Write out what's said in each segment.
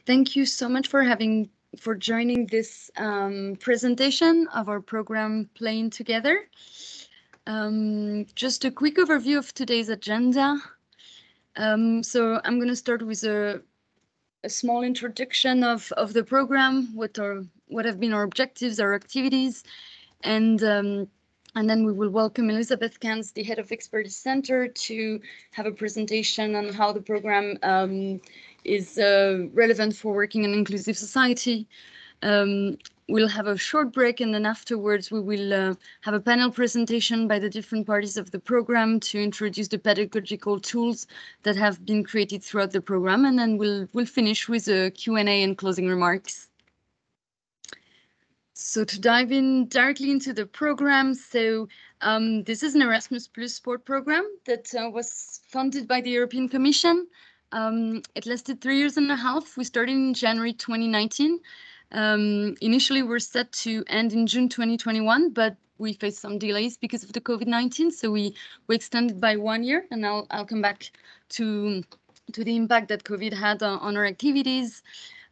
Thank you so much for joining this presentation of our program Playing Together. Just a quick overview of today's agenda. So I'm going to start with a small introduction of the program, what have been our objectives, our activities, and then we will welcome Elizabeth Kans, the head of Expertise Center, to have a presentation on how the program is relevant for working in an inclusive society. We'll have a short break, and then afterwards we will have a panel presentation by the different parties of the program to introduce the pedagogical tools that have been created throughout the program, and then we'll finish with a Q&A and closing remarks. So to dive in directly into the program, so this is an Erasmus Plus sport program that was funded by the European Commission. It lasted 3 years and a half. We started in January 2019. Initially, we're set to end in June 2021, but we faced some delays because of the COVID-19, so we extended by 1 year, and I'll come back to the impact that COVID had on our activities.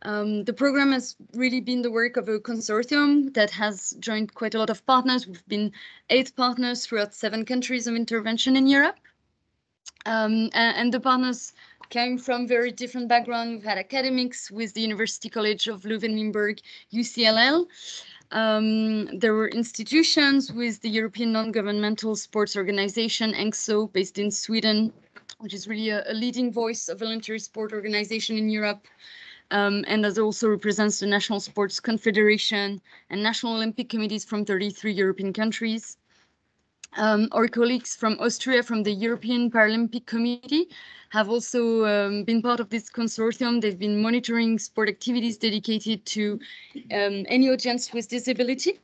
The program has really been the work of a consortium that has joined quite a lot of partners. We've been 8 partners throughout 7 countries of intervention in Europe. And the partners came from very different backgrounds. We've had academics with the University College of Leuven-Limburg, UCLL. There were institutions with the European Non-Governmental Sports Organization, ENCSO, based in Sweden, which is really a leading voice of voluntary sport organization in Europe. And that also represents the National Sports Confederation and National Olympic Committees from 33 European countries. Our colleagues from Austria, from the European Paralympic Committee, have also been part of this consortium. They've been monitoring sport activities dedicated to any audience with disability.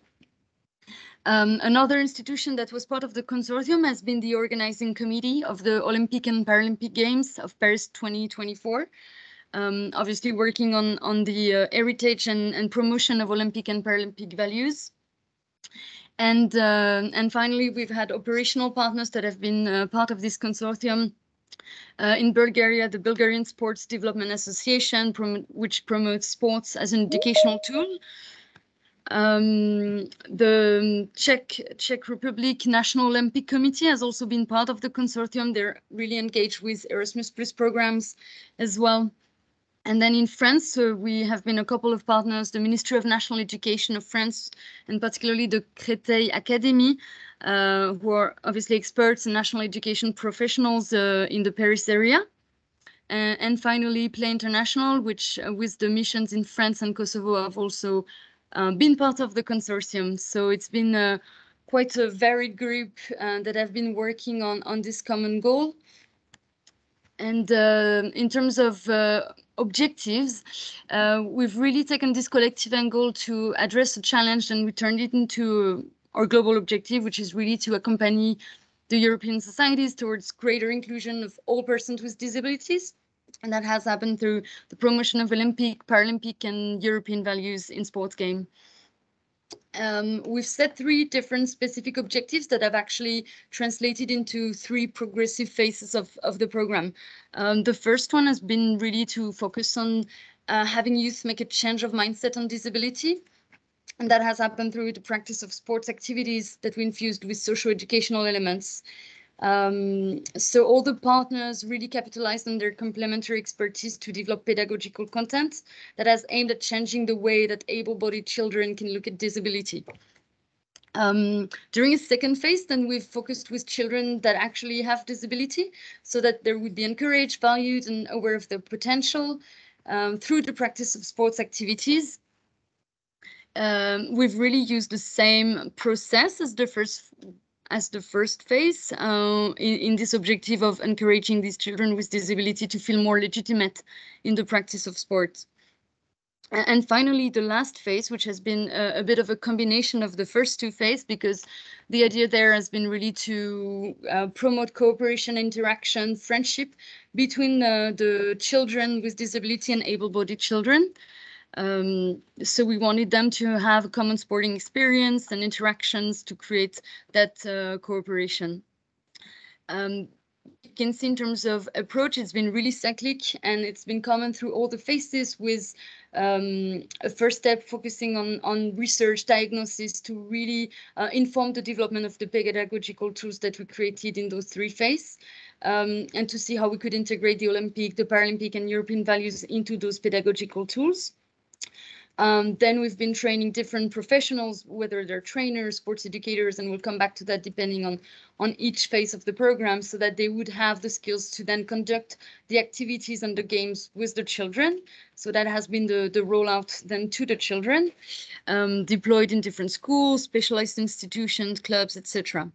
Another institution that was part of the consortium has been the organizing committee of the Olympic and Paralympic Games of Paris 2024. Obviously working on the heritage and promotion of Olympic and Paralympic values. And finally, we've had operational partners that have been part of this consortium. In Bulgaria, the Bulgarian Sports Development Association, which promotes sports as an educational tool. The Czech Republic National Olympic Committee has also been part of the consortium. They're really engaged with Erasmus Plus programs as well. And then in France, we have been a couple of partners, the Ministry of National Education of France, and particularly the Créteil Academy, who are obviously experts and national education professionals in the Paris area. And finally, Play International, which with the missions in France and Kosovo have also been part of the consortium. So it's been quite a varied group that have been working on this common goal. And in terms of objectives, we've really taken this collective angle to address a challenge, and we turned it into our global objective, which is really to accompany the European societies towards greater inclusion of all persons with disabilities. And that has happened through the promotion of Olympic, Paralympic, and European values in sports game. We've set 3 different specific objectives that have actually translated into 3 progressive phases of the program. The first one has been really to focus on having youth make a change of mindset on disability. And that has happened through the practice of sports activities that we infused with socio-educational elements. So all the partners really capitalized on their complementary expertise to develop pedagogical content that has aimed at changing the way that able-bodied children can look at disability. During a second phase, then we've focused with children that actually have disability so that they would be encouraged, valued, and aware of their potential through the practice of sports activities. We've really used the same process as the first phase in this objective of encouraging these children with disability to feel more legitimate in the practice of sport. And finally, the last phase, which has been a bit of a combination of the first 2 phases, because the idea there has been really to promote cooperation, interaction, friendship between the children with disability and able-bodied children. So we wanted them to have a common sporting experience and interactions to create that cooperation. can see in terms of approach, it's been really cyclic, and it's been common through all the phases, with a first step focusing on research diagnosis to really inform the development of the pedagogical tools that we created in those 3 phases, and to see how we could integrate the Olympic, the Paralympic and European values into those pedagogical tools. Then we've been training different professionals, whether they're trainers, sports educators, and we'll come back to that depending on each phase of the program, so that they would have the skills to then conduct the activities and the games with the children. So that has been the rollout then to the children, deployed in different schools, specialized institutions, clubs, etc.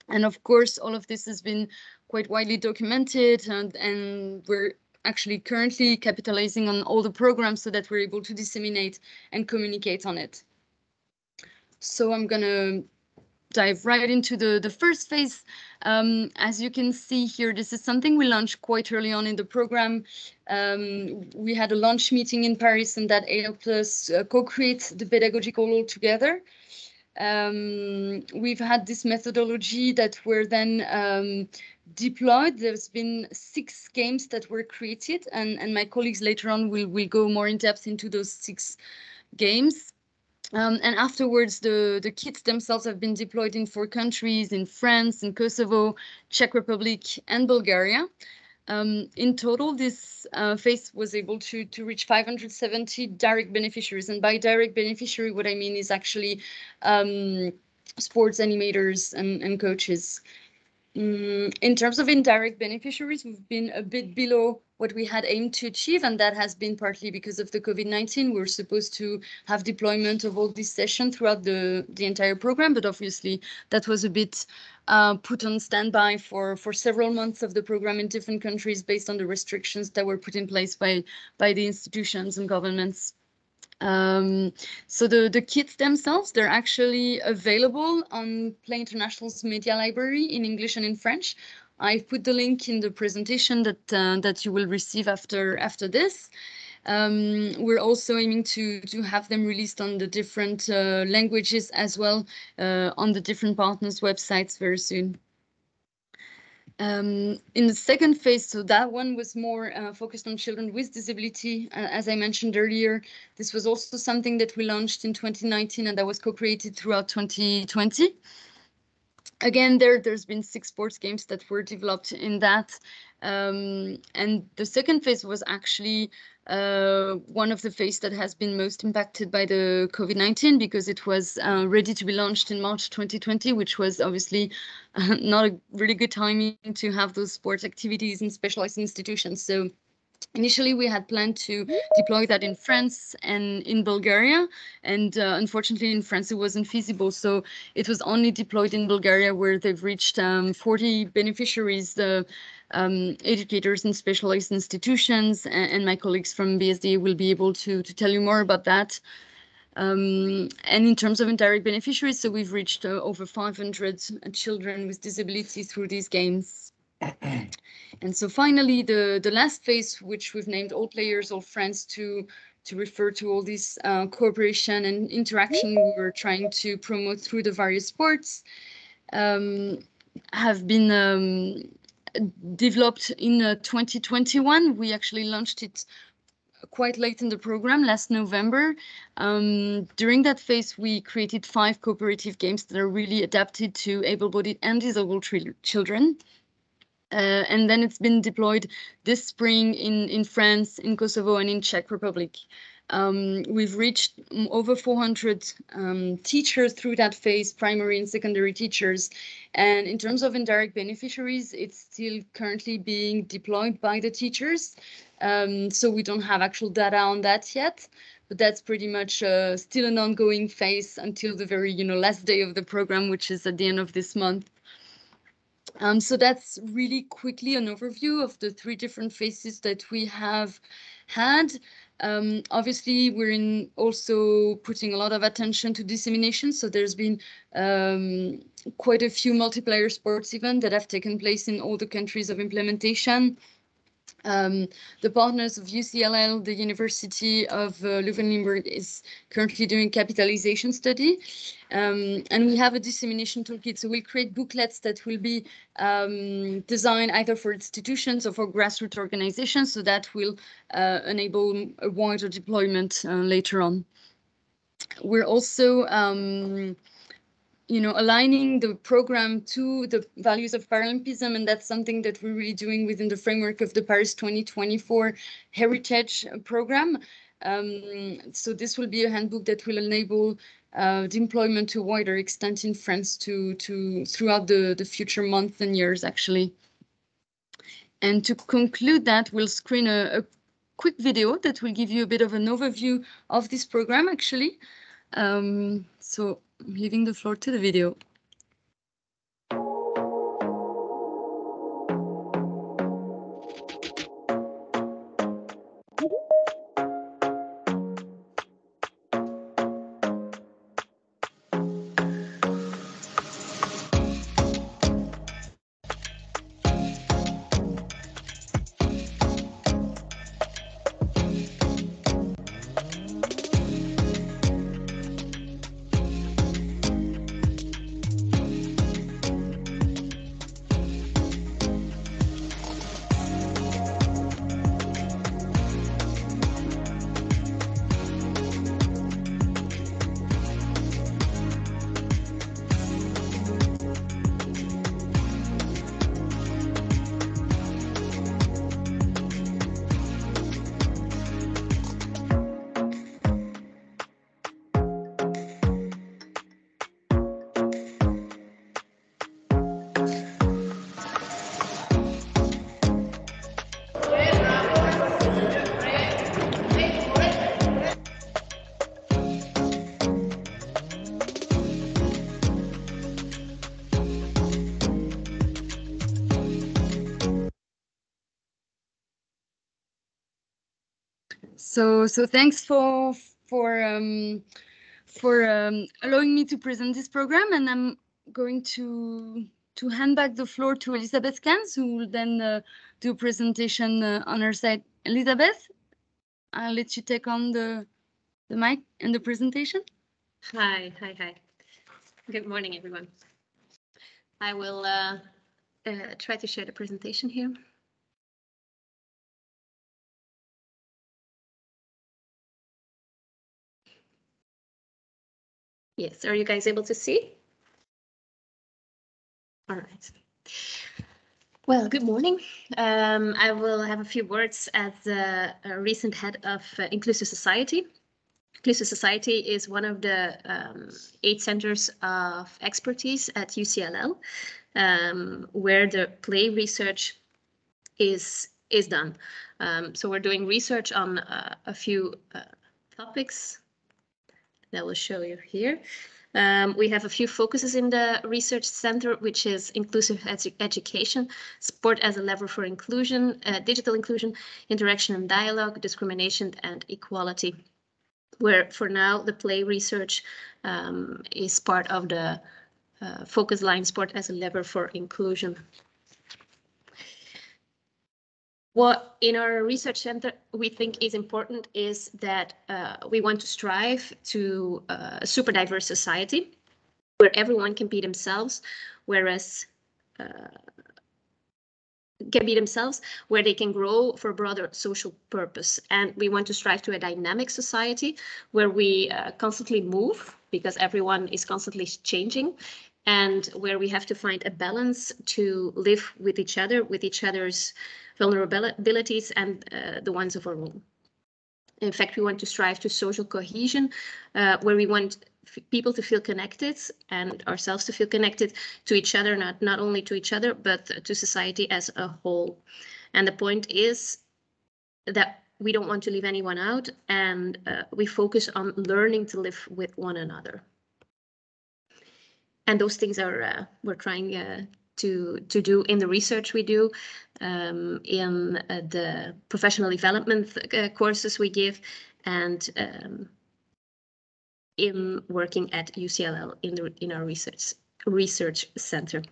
And of course, all of this has been quite widely documented, and we're actually currently capitalizing on all the programs so that we're able to disseminate and communicate on it. So I'm gonna dive right into the first phase. As you can see here, this is something we launched quite early on in the program. We had a launch meeting in Paris, and that helped us co-create the pedagogical all together. We've had this methodology that were then deployed. There's been 6 games that were created, and my colleagues later on will go more in depth into those 6 games. And afterwards, the kits themselves have been deployed in 4 countries, in France, in Kosovo, Czech Republic, and Bulgaria. In total, this phase was able to reach 570 direct beneficiaries. And by direct beneficiary, what I mean is actually sports animators and coaches. In terms of indirect beneficiaries, we've been a bit below what we had aimed to achieve, and that has been partly because of the COVID-19. We're supposed to have deployment of all these sessions throughout the entire program, but obviously that was a bit put on standby for several months of the program in different countries based on the restrictions that were put in place by the institutions and governments. So the kits themselves, they're actually available on Play International's media library in English and in French. I've put the link in the presentation that you will receive after this. We're also aiming to have them released on the different languages as well, on the different partners' websites very soon. In the second phase, so that one was more focused on children with disability. As I mentioned earlier, this was also something that we launched in 2019, and that was co-created throughout 2020. Again, there's been 6 sports games that were developed in that. And the second phase was actually one of the phases that has been most impacted by the COVID-19, because it was ready to be launched in March 2020, which was obviously not a really good timing to have those sports activities in specialized institutions. So initially, we had planned to deploy that in France and in Bulgaria, and unfortunately in France it wasn't feasible. So it was only deployed in Bulgaria, where they've reached 40 beneficiaries, the educators in specialized institutions, and my colleagues from BSD will be able to tell you more about that. And in terms of indirect beneficiaries, so we've reached over 500 children with disabilities through these games. And so finally, the last phase, which we've named All Players, All Friends, to refer to all this cooperation and interaction we were trying to promote through the various sports, have been developed in 2021. We actually launched it quite late in the program, last November. During that phase, we created 5 cooperative games that are really adapted to able-bodied and disabled children. And then it's been deployed this spring in France, in Kosovo, and in Czech Republic. We've reached over 400 teachers through that phase, primary and secondary teachers. And in terms of indirect beneficiaries, it's still currently being deployed by the teachers. So we don't have actual data on that yet, but that's pretty much still an ongoing phase until the very last day of the program, which is at the end of this month. So that's really quickly an overview of the 3 different phases that we have had. Obviously, we're also putting a lot of attention to dissemination. So there's been quite a few multiplayer sports events that have taken place in all the countries of implementation. The partners of UCLL, the University of Leuven-Limburg, is currently doing capitalization study. And we have a dissemination toolkit. So we'll create booklets that will be designed either for institutions or for grassroots organizations. So that will enable a wider deployment later on. We're also aligning the program to the values of Paralympism, and that's something that we're really doing within the framework of the Paris 2024 Heritage Program. So this will be a handbook that will enable deployment to a wider extent in France throughout the future months and years, actually. And to conclude that, we'll screen a quick video that will give you a bit of an overview of this program, actually. So I'm leaving the floor to the video. So thanks for allowing me to present this program, and I'm going to hand back the floor to Elisabeth Kans, who will then do a presentation on her side. Elisabeth, I'll let you take on the mic and the presentation. Hi. Good morning, everyone. I will try to share the presentation here. Yes, are you guys able to see? All right. Well, good morning. I will have a few words as a recent head of Inclusive Society. Inclusive Society is one of the 8 centers of expertise at UCLL, where the play research is done. So we're doing research on a few topics that I will show you here. We have a few focuses in the research center, which is inclusive education, sport as a lever for inclusion, digital inclusion, interaction and dialogue, discrimination and equality, where for now the play research is part of the focus line sport as a lever for inclusion. What in our research center we think is important is that we want to strive to a super diverse society where everyone can be themselves, whereas where they can grow for a broader social purpose. And we want to strive to a dynamic society where we constantly move, because everyone is constantly changing, and where we have to find a balance to live with each other, with each other's vulnerabilities and the ones of our own. In fact, we want to strive to social cohesion, where we want people to feel connected and ourselves to feel connected to each other, not only to each other, but to society as a whole. And the point is that we don't want to leave anyone out, and we focus on learning to live with one another. And those things are we're trying to do in the research we do, in the professional development courses we give, and in working at UCLL in our research center.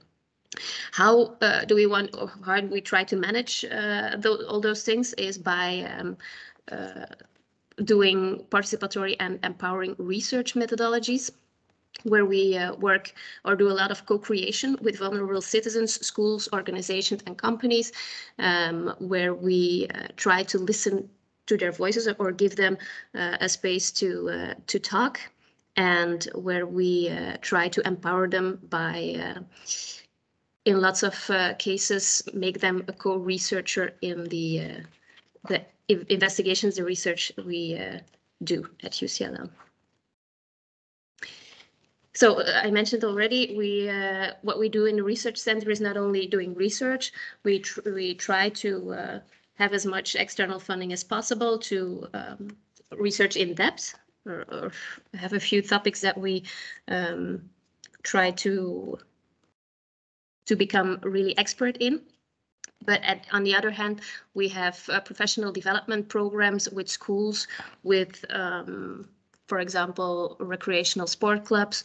How do we want, or how do we try to manage all those things is by doing participatory and empowering research methodologies, where we work or do a lot of co-creation with vulnerable citizens, schools, organizations, and companies, where we try to listen to their voices or give them a space to talk, and where we try to empower them by, in lots of cases, make them a co-researcher in the investigations, the research we do at UCLL. So I mentioned already, what we do in the research center is not only doing research, we try to have as much external funding as possible to research in depth, or have a few topics that we try to become really expert in. But on the other hand, we have professional development programs with schools, with for example, recreational sport clubs,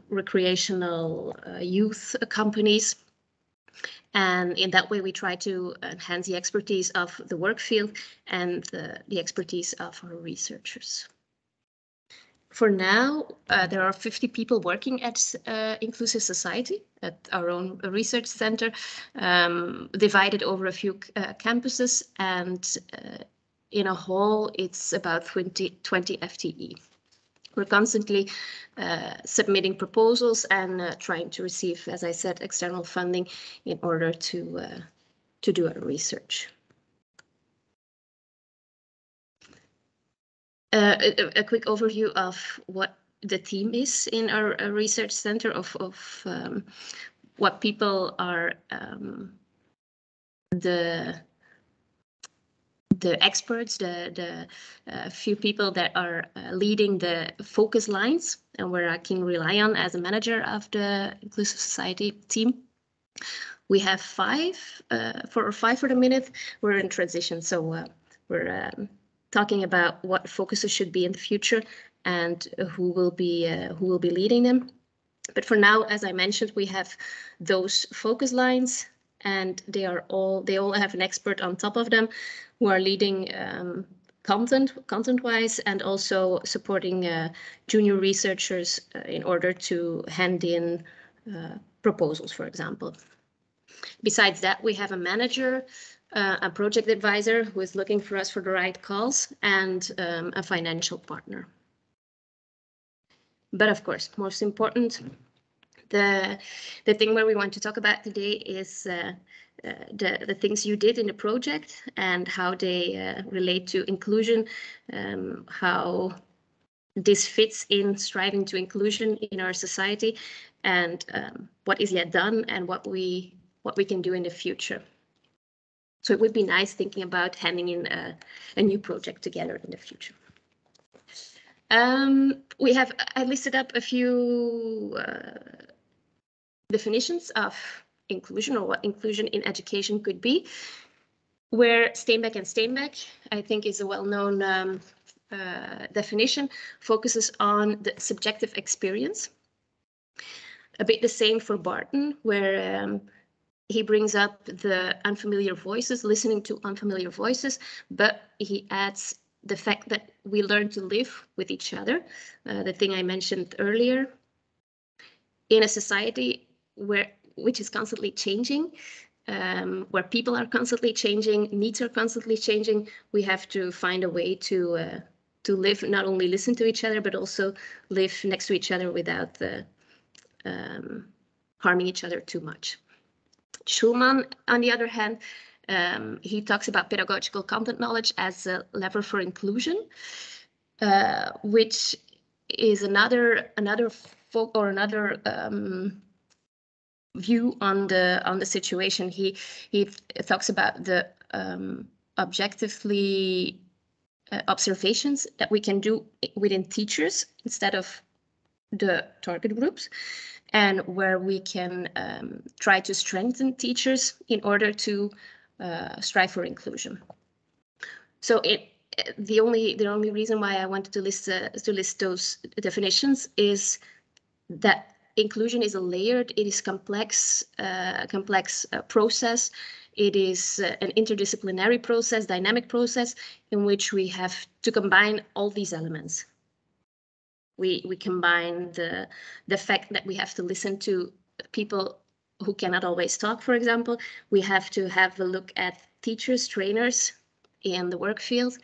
recreational youth companies. And in that way, we try to enhance the expertise of the work field and the expertise of our researchers. For now, there are 50 people working at Inclusive Society, at our own research center, divided over a few campuses, and in a whole, it's about 20 FTE. We're constantly submitting proposals and trying to receive, as I said, external funding in order to do our research. A quick overview of what the team is in our research center, of what people are the experts, the few people that are leading the focus lines, and where I can rely on as a manager of the Inclusive Society team. We have five for the minute. We're in transition, so we're talking about what focuses should be in the future and who will be leading them. But for now, as I mentioned, we have those focus lines, and they all have an expert on top of them who are leading content-wise, and also supporting junior researchers in order to hand in proposals, for example. Besides that, we have a manager, a project advisor who is looking for us for the right calls, and a financial partner. But of course, most important, the thing where we want to talk about today is the things you did in the project and how they relate to inclusion, how this fits in striving to inclusion in our society, and what is yet done and what we can do in the future. So it would be nice thinking about handing in a new project together in the future. I listed up a few definitions of inclusion, or what inclusion in education could be, where Steenbeck and Steenbeck, I think, is a well-known definition, focuses on the subjective experience. A bit the same for Barton, where he brings up the unfamiliar voices, listening to unfamiliar voices, but he adds the fact that we learn to live with each other, the thing I mentioned earlier. In a society which is constantly changing, where people are constantly changing, needs are constantly changing, we have to find a way to live, not only listen to each other, but also live next to each other without harming each other too much. Schulman, on the other hand, he talks about pedagogical content knowledge as a lever for inclusion, which is another view on the situation. He talks about the objectively observations that we can do within teachers instead of the target groups, and where we can try to strengthen teachers in order to strive for inclusion. So the only reason why I wanted to list those definitions is that inclusion is a layered, it is complex process. It is an interdisciplinary process, dynamic process, in which we have to combine all these elements. We combine the fact that we have to listen to people who cannot always talk, for example. We have to have a look at teachers, trainers in the work field,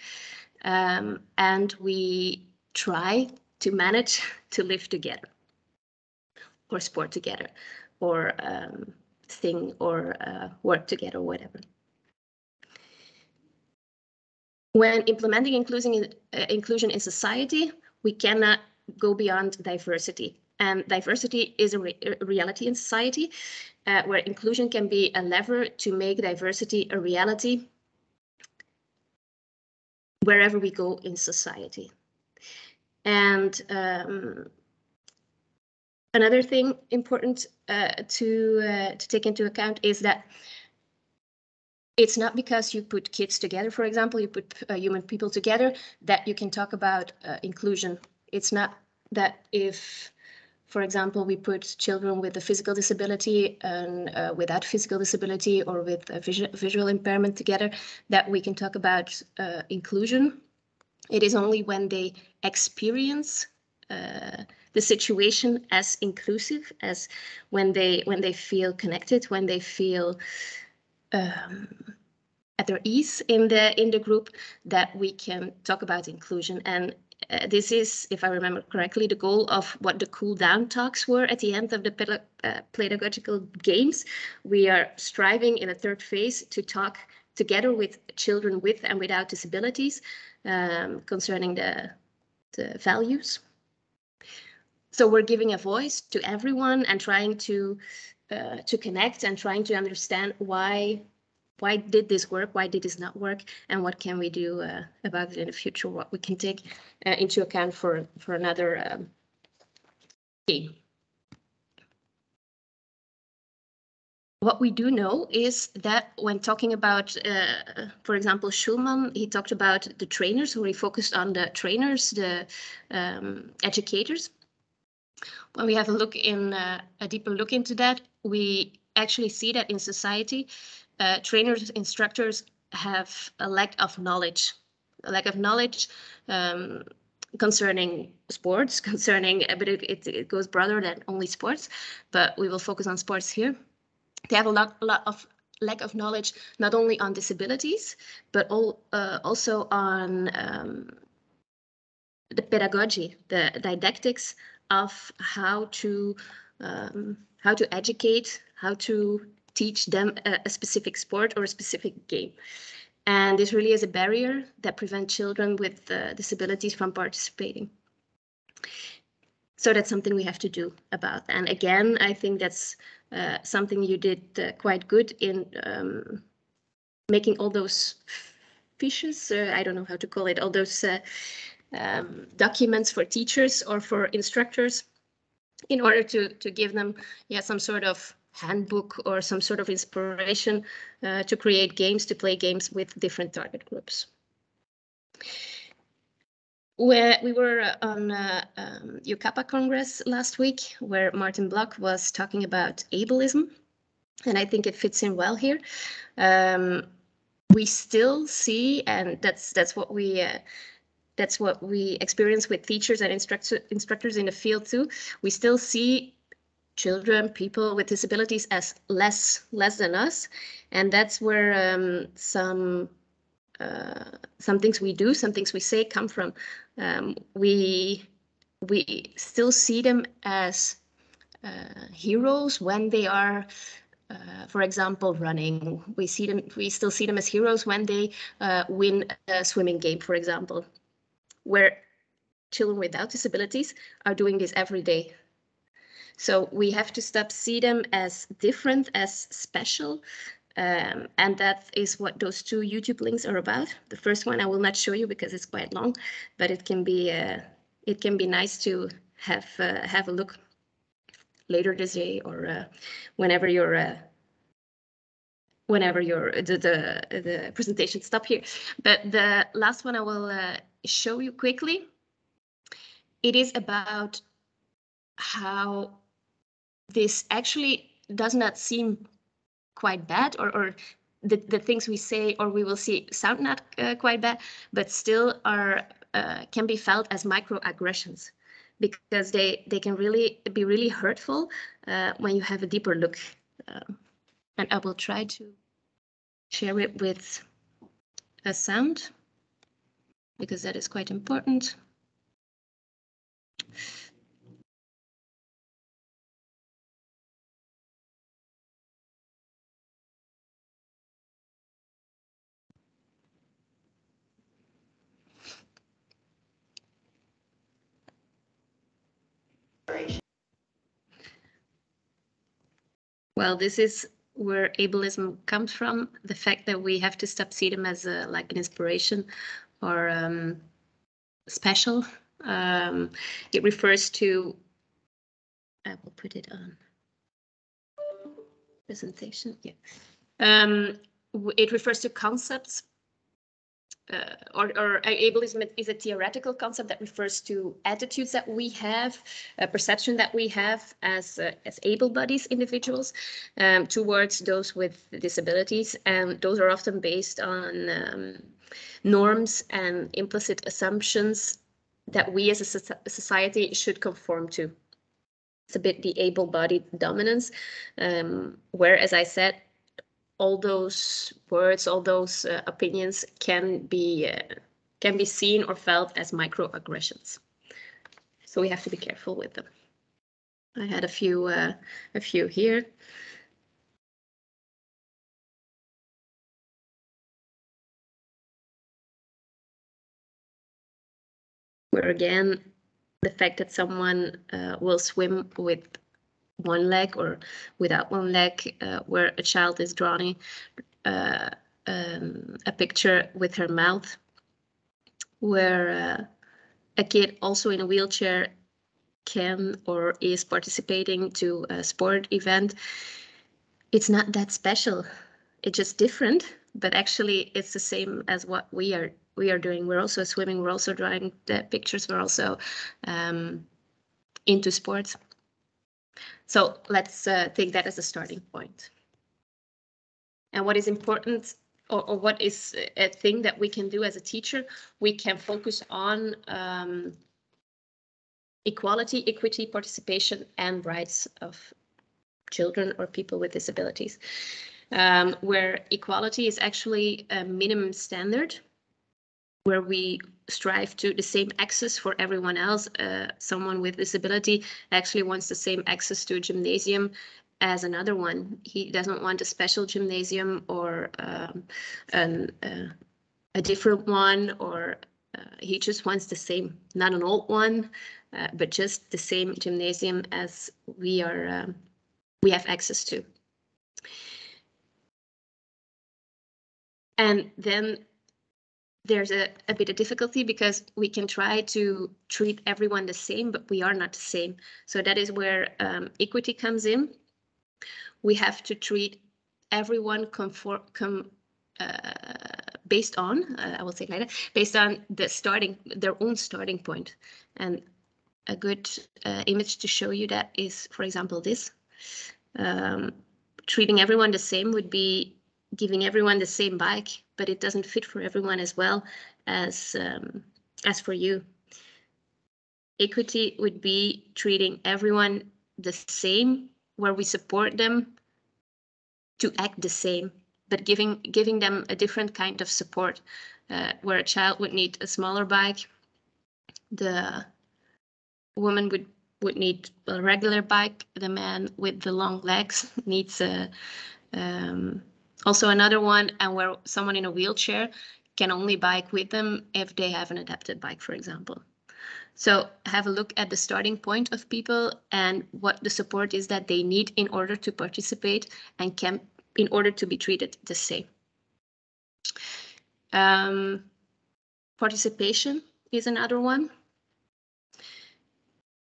and we try to manage to live together, or sport together, or sing, or work together, whatever. When implementing inclusion in society, we cannot go beyond diversity. And diversity is a reality in society, where inclusion can be a lever to make diversity a reality wherever we go in society. And another thing important to take into account is that it's not because you put kids together, for example, you put human people together, that you can talk about inclusion. It's not that if, for example, we put children with a physical disability and without physical disability, or with a visual impairment together, that we can talk about inclusion. It is only when they experience the situation as inclusive, as when they feel connected, when they feel at their ease in the group, that we can talk about inclusion. And this is, if I remember correctly, the goal of what the cool down talks were at the end of the pedagogical games. We are striving in a third phase to talk together with children with and without disabilities concerning the values. So we're giving a voice to everyone and trying to connect and trying to understand why did this work, why did this not work, and what can we do about it in the future, what we can take into account for another game. What we do know is that when talking about, for example, Schulman, he talked about the trainers, who he focused on the trainers, the educators. When we have a deeper look into that, we actually see that in society, trainers, instructors have a lack of knowledge concerning sports, but it goes broader than only sports, but we will focus on sports here. They have a lot of lack of knowledge, not only on disabilities, but also on the pedagogy, the didactics of how to educate, how to teach them a specific sport or a specific game. And this really is a barrier that prevents children with disabilities from participating. So that's something we have to do about. And again, I think that's something you did quite good in making all those fiches, I don't know how to call it, all those documents for teachers or for instructors, in order to give them some sort of handbook or some sort of inspiration to create games, to play games with different target groups. We were on UCAPA Congress last week, where Martin Bloch was talking about ableism, and I think it fits in well here. We still see, and that's what we experience with teachers and instructors in the field too. We still see children, people with disabilities as less than us, and that's where some things we do, some things we say come from. We still see them as heroes when they are, for example, running. We still see them as heroes when they win a swimming game, for example, where children without disabilities are doing this every day. So we have to stop see them as different, as special, and that is what those two YouTube links are about. The first one I will not show you because it's quite long, but it can be nice to have a look later this day, or whenever the presentation stop here. But the last one I will show you quickly. It is about how this actually does not seem quite bad, or the things we say or we will see sound not quite bad, but still are can be felt as microaggressions, because they can really be really hurtful when you have a deeper look. And I will try to share it with a sound, because that is quite important. Well, this is where ableism comes from, the fact that we have to stop seeing them as like an inspiration or special. It refers to, I will put it on presentation, yeah. It refers to concepts, or ableism is a theoretical concept that refers to attitudes that we have, a perception that we have as able-bodied individuals towards those with disabilities, and those are often based on norms and implicit assumptions that we as a society should conform to. It's a bit the able-bodied dominance, where, as I said, all those words, all those opinions can be seen or felt as microaggressions. So we have to be careful with them. I had a few here. Where again, the fact that someone will swim with one leg or without one leg, where a child is drawing a picture with her mouth, where a kid also in a wheelchair can or is participating to a sport event. It's not that special. It's just different, but actually it's the same as what we are doing. We're also swimming, we're also drawing the pictures, we're also into sports. So let's take that as a starting point. And what is important, or what is a thing that we can do as a teacher, we can focus on equality, equity, participation, and rights of children or people with disabilities, where equality is actually a minimum standard, where we strive to the same access for everyone else. Someone with disability actually wants the same access to a gymnasium as another one. He doesn't want a special gymnasium or a different one, or he just wants the same, not an old one, but just the same gymnasium as we have access to. And then there's a bit of difficulty, because we can try to treat everyone the same, but we are not the same. So that is where equity comes in. We have to treat everyone based on, I will say it like that, based on their own starting point. And a good image to show you that is, for example, this. Treating everyone the same would be giving everyone the same bike, but it doesn't fit for everyone as well as for you. Equity would be treating everyone the same, where we support them to act the same, but giving them a different kind of support, where a child would need a smaller bike, the woman would need a regular bike, the man with the long legs needs also another one, and where someone in a wheelchair can only bike with them if they have an adapted bike, for example. So have a look at the starting point of people and what the support is that they need in order to participate and in order to be treated the same. Participation is another one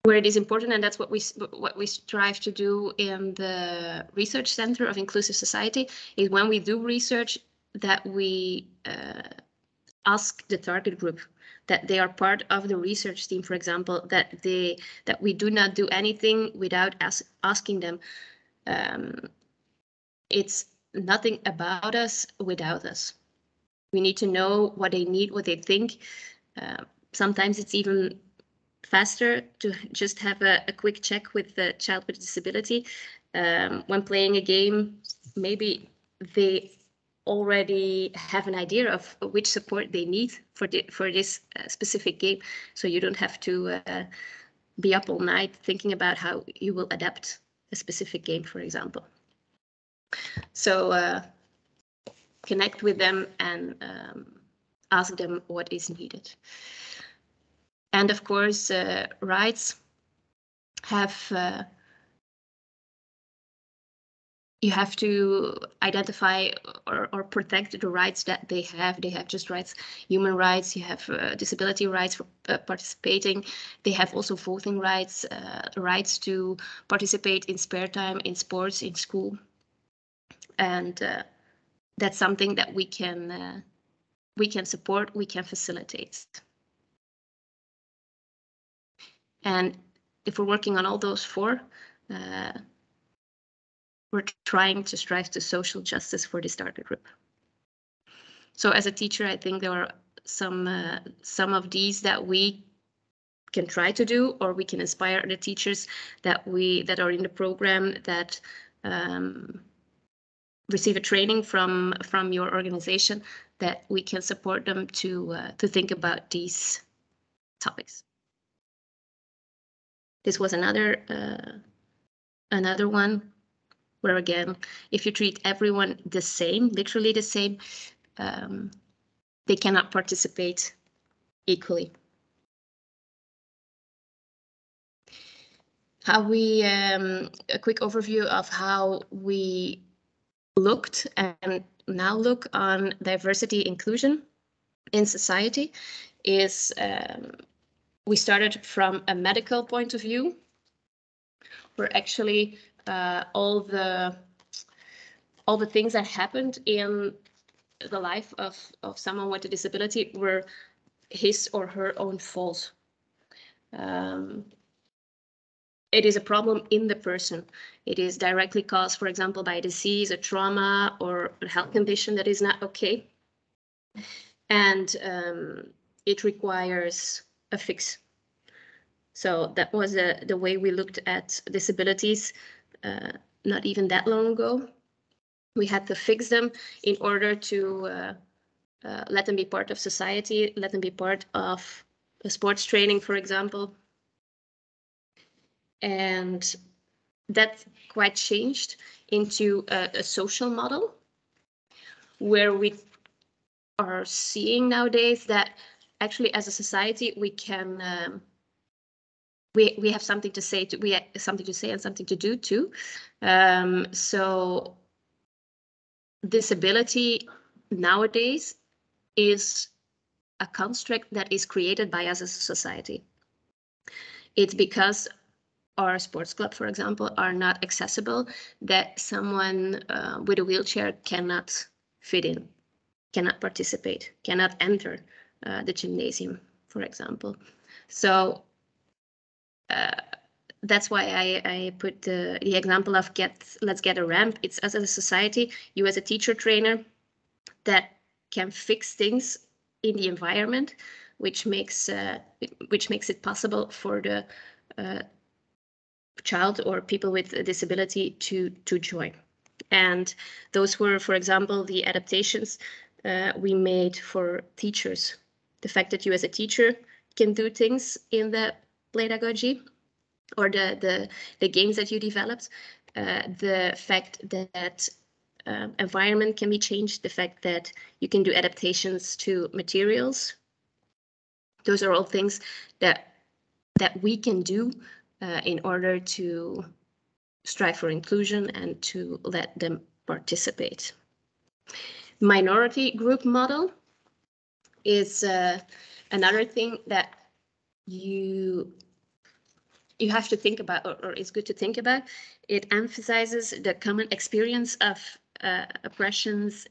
where it is important, and that's what we strive to do in the Research Center of Inclusive Society, is when we do research that we ask the target group that they are part of the research team, for example, that we do not do anything without asking them. It's nothing about us without us. We need to know what they need, what they think. Sometimes it's even faster to just have a quick check with the child with a disability. When playing a game, maybe they already have an idea of which support they need for this specific game. So you don't have to be up all night thinking about how you will adapt a specific game, for example. So connect with them and ask them what is needed. And of course, rights have, you have to identify or protect the rights that they have. They have just rights, human rights, you have disability rights for participating. They have also voting rights, rights to participate in spare time, in sports, in school. And that's something that we can support, we can facilitate. And if we're working on all those four, we're trying to strive to social justice for this target group. So as a teacher, I think there are some of these that we can try to do, or we can inspire the teachers that are in the program that receive a training from your organization, that we can support them to think about these topics. This was another one where, again, if you treat everyone the same, literally the same, they cannot participate equally. A quick overview of how we looked and now look on diversity inclusion in society is we started from a medical point of view, where actually all the things that happened in the life of someone with a disability were his or her own fault. It is a problem in the person. It is directly caused, for example, by a disease, a trauma, or a health condition that is not okay. And it requires a fix. So that was the way we looked at disabilities not even that long ago. We had to fix them in order to let them be part of society, let them be part of a sports training, for example. And that quite changed into a social model, where we are seeing nowadays that actually as a society we can we have something to say, we have something to say and something to do too. So disability nowadays is a construct that is created by us as a society. It's because our sports club, for example, are not accessible, that someone with a wheelchair cannot fit in, cannot participate, cannot enter the gymnasium, for example. So that's why I put the example of let's get a ramp. It's us as a society, you as a teacher trainer, that can fix things in the environment, which makes it possible for the child or people with a disability to join. And those were, for example, the adaptations we made for teachers. The fact that you as a teacher can do things in the pedagogy, or the games that you developed, the fact that environment can be changed, the fact that you can do adaptations to materials. Those are all things that we can do in order to strive for inclusion and to let them participate. Minority group model is another thing that you have to think about, or it's good to think about. It emphasizes the common experience of oppressions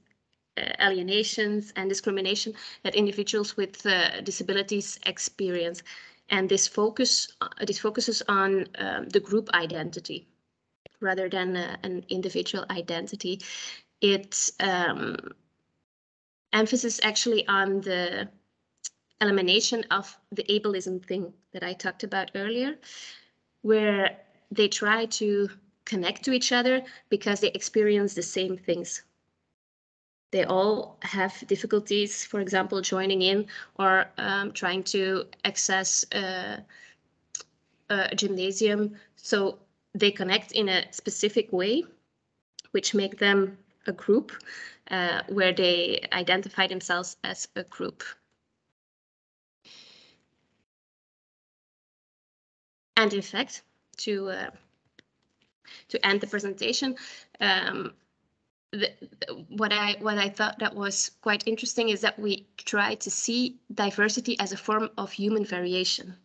alienations and discrimination that individuals with disabilities experience. And this focuses on the group identity rather than an individual identity. It emphasis actually on the elimination of the ableism thing that I talked about earlier, where they try to connect to each other because they experience the same things. They all have difficulties, for example, joining in or trying to access a gymnasium. So they connect in a specific way, which make them a group where they identify themselves as a group. And in fact, to end the presentation, what I thought that was quite interesting is that we try to see diversity as a form of human variation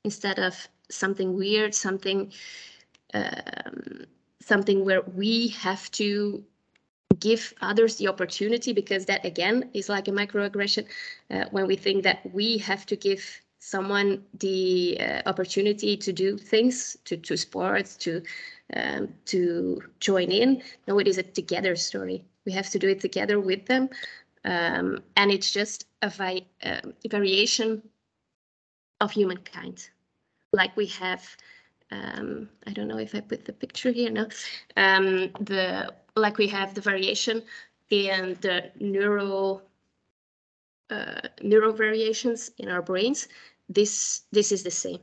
instead of something weird, something where we have to give others the opportunity, because that again is like a microaggression when we think that we have to give someone the opportunity to do things, to sports, to join in. No, it is a together story. We have to do it together with them, and it's just a variation of humankind. Like we have, I don't know if I put the picture here. No, like we have the variation in the neuro variations in our brains. This is the same.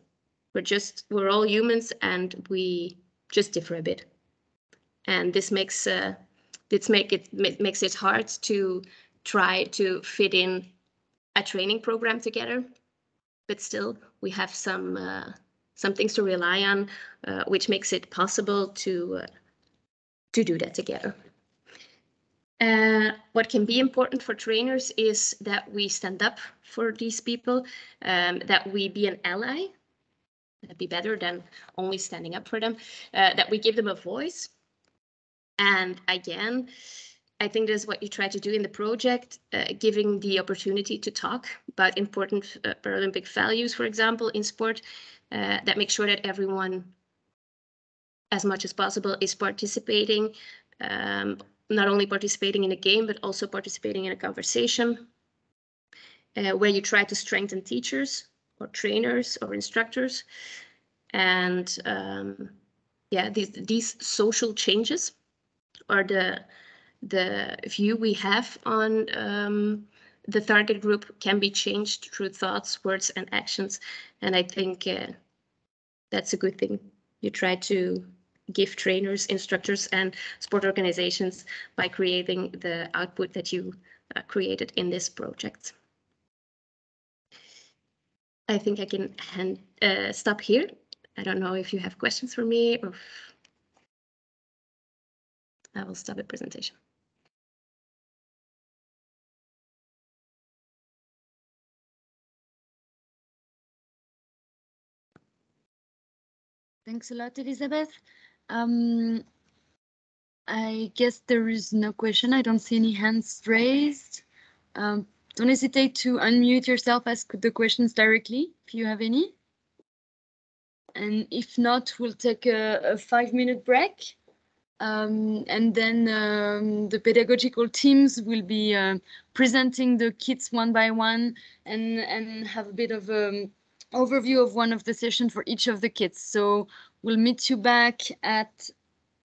We're all humans and we just differ a bit, and this makes it hard to try to fit in a training program together. But still, we have some things to rely on, which makes it possible to do that together. What can be important for trainers is that we stand up for these people, that we be an ally. That'd be better than only standing up for them, that we give them a voice. And again, I think that's what you try to do in the project, giving the opportunity to talk about important Paralympic values, for example, in sport, that make sure that everyone, as much as possible, is participating, not only participating in a game, but also participating in a conversation, where you try to strengthen teachers or trainers or instructors. And yeah, these social changes are the view we have on the target group can be changed through thoughts, words, and actions. And I think that's a good thing. You try to give trainers, instructors, and sport organizations by creating the output that you created in this project. I think I can stop here. I don't know if you have questions for me, or I will stop the presentation. Thanks a lot, Elisabeth. I guess there is no question. I don't see any hands raised. Don't hesitate to unmute yourself, ask the questions directly if you have any. And if not, we'll take a 5-minute break. And then the pedagogical teams will be presenting the kits one by one and have a bit of overview of one of the sessions for each of the kits. So we'll meet you back at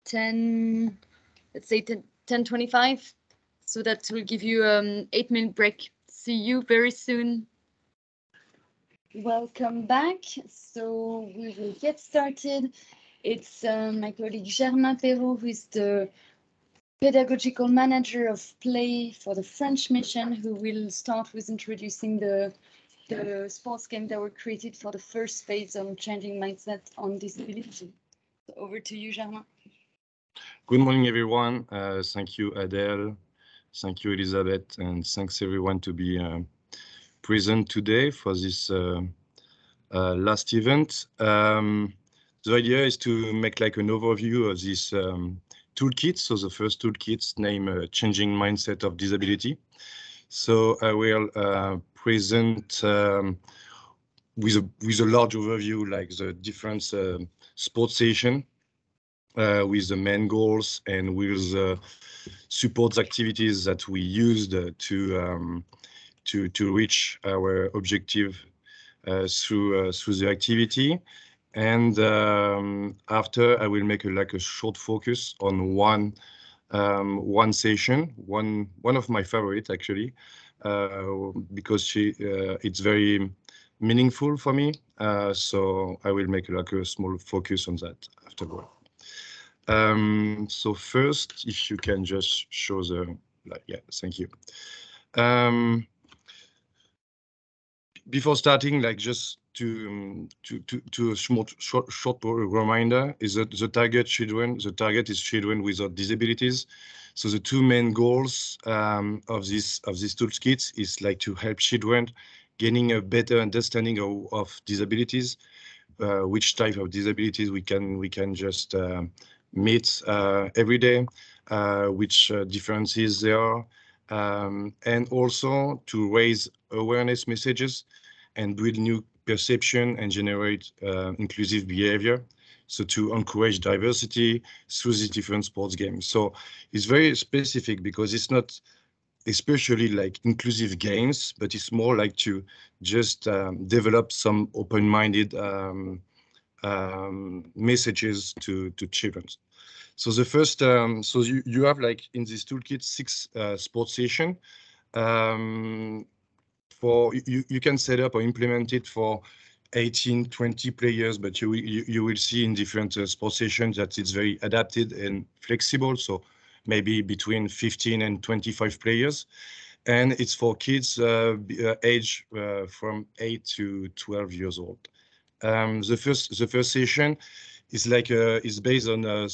10, let's say 10:25. So that will give you 8-minute break. See you very soon. Welcome back. So we will get started. It's my colleague Germain Perrault, who is the pedagogical manager of Play for the French mission, who will start with introducing the sports games that were created for the first phase on changing mindset on disability. So over to you, Germain. Good morning, everyone. Thank you, Adèle. Thank you, Elisabeth, and thanks everyone to be present today for this last event. The idea is to make like an overview of this toolkits. So the first toolkit's name Changing Mindset of Disability. So I will present with a large overview, like the different sports session with the main goals and with the support activities that we used to reach our objective through the activity. And after, I will make a short focus on one session, one of my favorite actually, because it's very meaningful for me. So I will make a small focus on that afterward. So first, if you can just show the, yeah, thank you. Before starting, like just to a short reminder is that the target is children without disabilities. So the two main goals of these toolkits is like to help children gaining a better understanding of disabilities, which type of disabilities we can just meet every day, which differences there are, and also to raise awareness messages and build new perception and generate inclusive behavior. So to encourage diversity through these different sports games. So it's very specific because it's not especially like inclusive games, but it's more like to just develop some open-minded messages to children. So the first, so you have like in this toolkit 6 sports session. For you can set up or implement it for 18, 20 players, but you will see in different sports sessions that it's very adapted and flexible. So maybe between 15 and 25 players. And it's for kids age from 8 to 12 years old. The first session is like is based on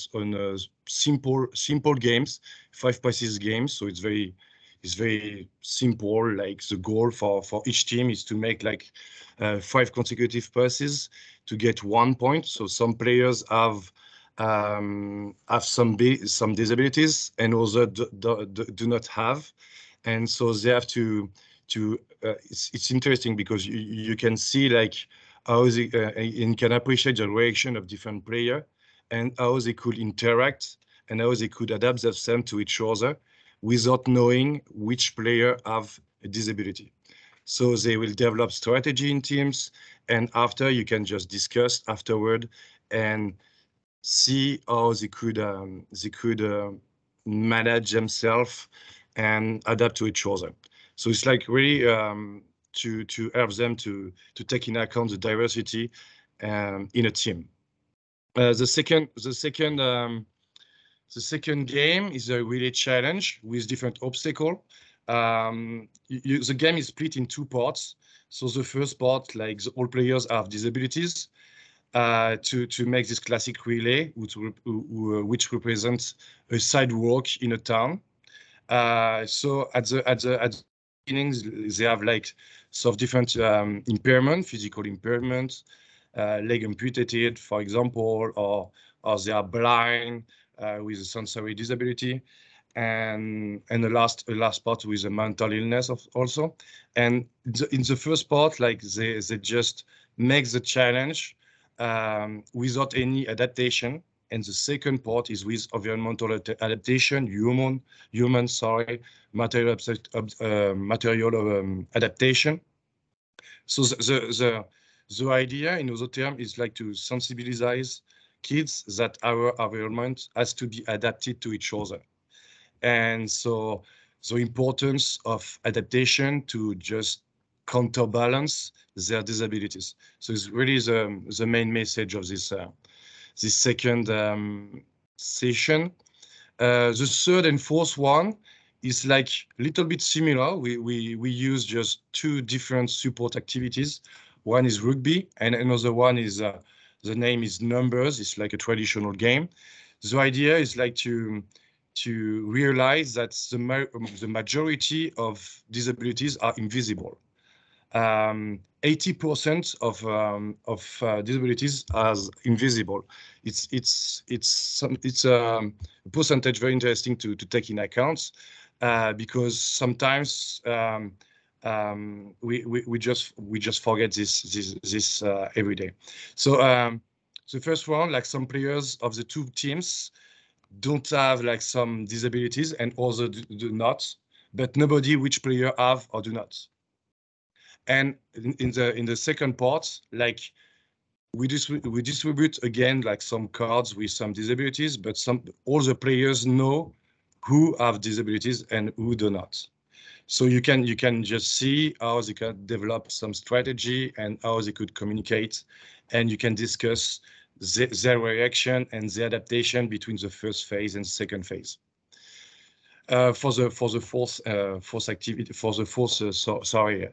simple games, 5 passes games. So it's very simple. Like the goal for each team is to make like 5 consecutive passes to get 1 point. So some players have some disabilities and others do not have, and so they have to. It's interesting because you can see like how they and can appreciate the reaction of different players and how they could interact and how they could adapt themselves to each other without knowing which player have a disability. So they will develop strategy in teams, and after you can just discuss afterward and see how they could manage themselves and adapt to each other. So it's like really to help them to take into account the diversity in a team. The second game is a relay challenge with different obstacles. The game is split in 2 parts. So the first part, like all players have disabilities, to make this classic relay, which represents a sidewalk in a town. So at the beginnings, they have like some different impairment, physical impairment, leg amputated, for example, or they are blind with a sensory disability, and the last part with a mental illness also. And in the first part, like they just make the challenge without any adaptation. And the second part is with environmental adaptation, material adaptation. So the idea, in other terms, is like to sensibilize kids that our environment has to be adapted to each other. And so the importance of adaptation to just counterbalance their disabilities. So it's really the main message of this second session. The third and fourth one is like a little bit similar. We use just 2 different support activities. One is rugby, and another one is the name is numbers. It's like a traditional game. The idea is like to realize that the majority of disabilities are invisible. 80% of disabilities as invisible. It's a percentage very interesting to take in account, because sometimes we just forget this every day. So the first one, like some players of the two teams don't have like some disabilities and others do not, but nobody which player have or do not. And in the second part, like we distribute again like some cards with some disabilities, but all the players know who have disabilities and who do not. So you can just see how they can develop some strategy and how they could communicate, and you can discuss their reaction and the adaptation between the first phase and second phase. For the fourth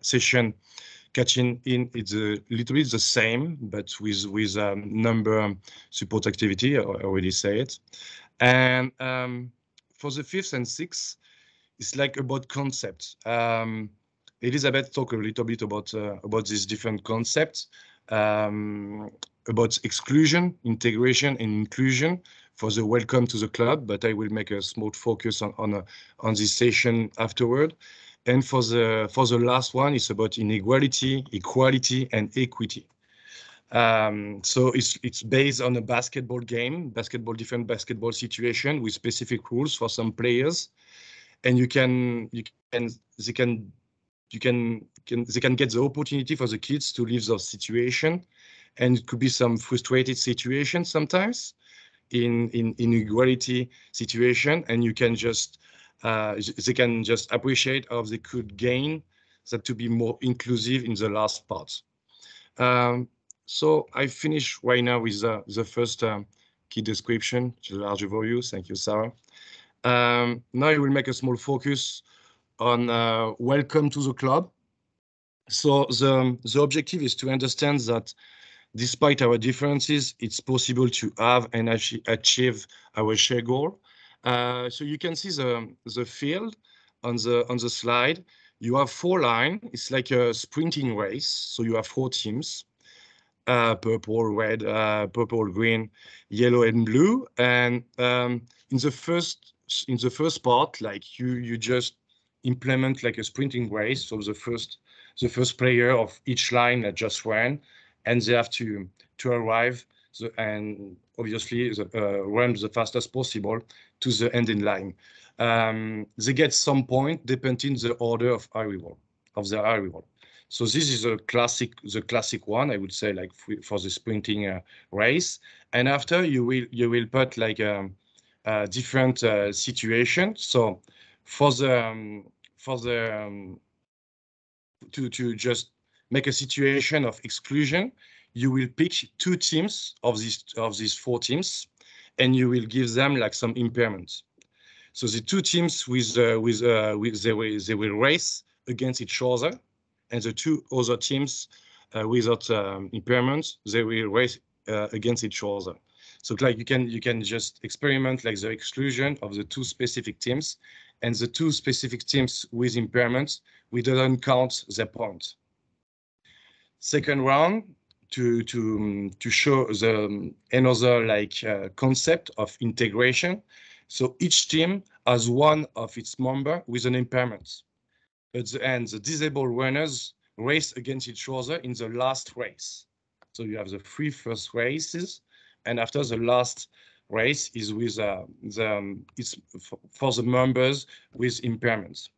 session, catching in, it's a little bit the same, but with number support activity. I already say it. And for the fifth and sixth, it's like about concepts. Elizabeth talked a little bit about these different concepts, about exclusion, integration, and inclusion for the welcome to the club. But I will make a small focus on this session afterward. And for the last one, it's about inequality, equality, and equity. So it's based on a basketball game, different basketball situation with specific rules for some players, and they can get the opportunity for the kids to live those situation, and it could be some frustrated situation sometimes in inequality situation, and you can just they can just appreciate how they could gain that to be more inclusive in the last part. So I finish right now with the first key description, the large overview. Thank you, Sarah. Now I will make a small focus on welcome to the club. So the objective is to understand that despite our differences, it's possible to have and achieve our shared goal. So you can see the field on the slide. You have 4 lines. It's like a sprinting race. So you have 4 teams: purple, red, purple, green, yellow, and blue. And in the first part, like you just implement like a sprinting race. So the first player of each line that just ran, and they have to arrive and obviously run the fastest possible to the ending line. They get some point depending the order of arrival their arrival. So this is the classic one, I would say, like for the sprinting race. And after you will put like a different situation. So to just make a situation of exclusion, you will pick 2 teams of these 4 teams, and you will give them like some impairments. So the 2 teams they will race against each other, and the 2 other teams without impairments, they will race against each other. So like you can just experiment like the exclusion of the 2 specific teams, and the 2 specific teams with impairments, we don't count their points. Second round, to show another like concept of integration. So each team has one of its member with an impairment. At the end, the disabled runners race against each other in the last race. So you have the 3 first races, and after the last race is with it's for the members with impairments.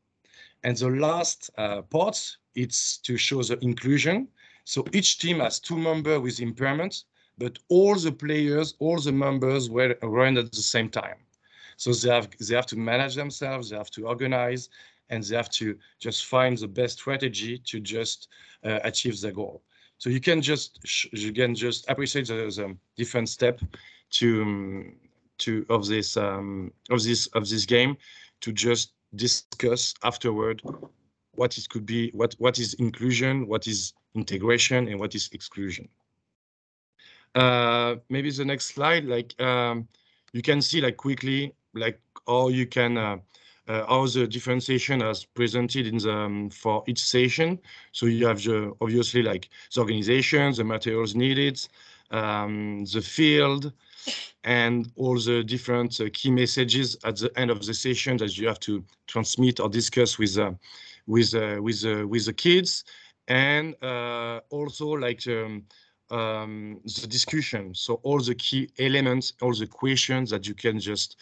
And the last part, it's to show the inclusion. So each team has 2 members with impairments, but all the players, all the members were run at the same time. So they have to manage themselves, they have to organize, and they have to just find the best strategy to just achieve the goal. So you can just appreciate the different step of this game, to just discuss afterward what is inclusion, what is integration, and what is exclusion. Maybe the next slide, like you can see like quickly like how you can how the different session as presented in the for each session. So you have obviously like the organization, the materials needed, the field, and all the different key messages at the end of the session that you have to transmit or discuss with the kids, and also like the discussion. So all the key elements, all the questions that you can just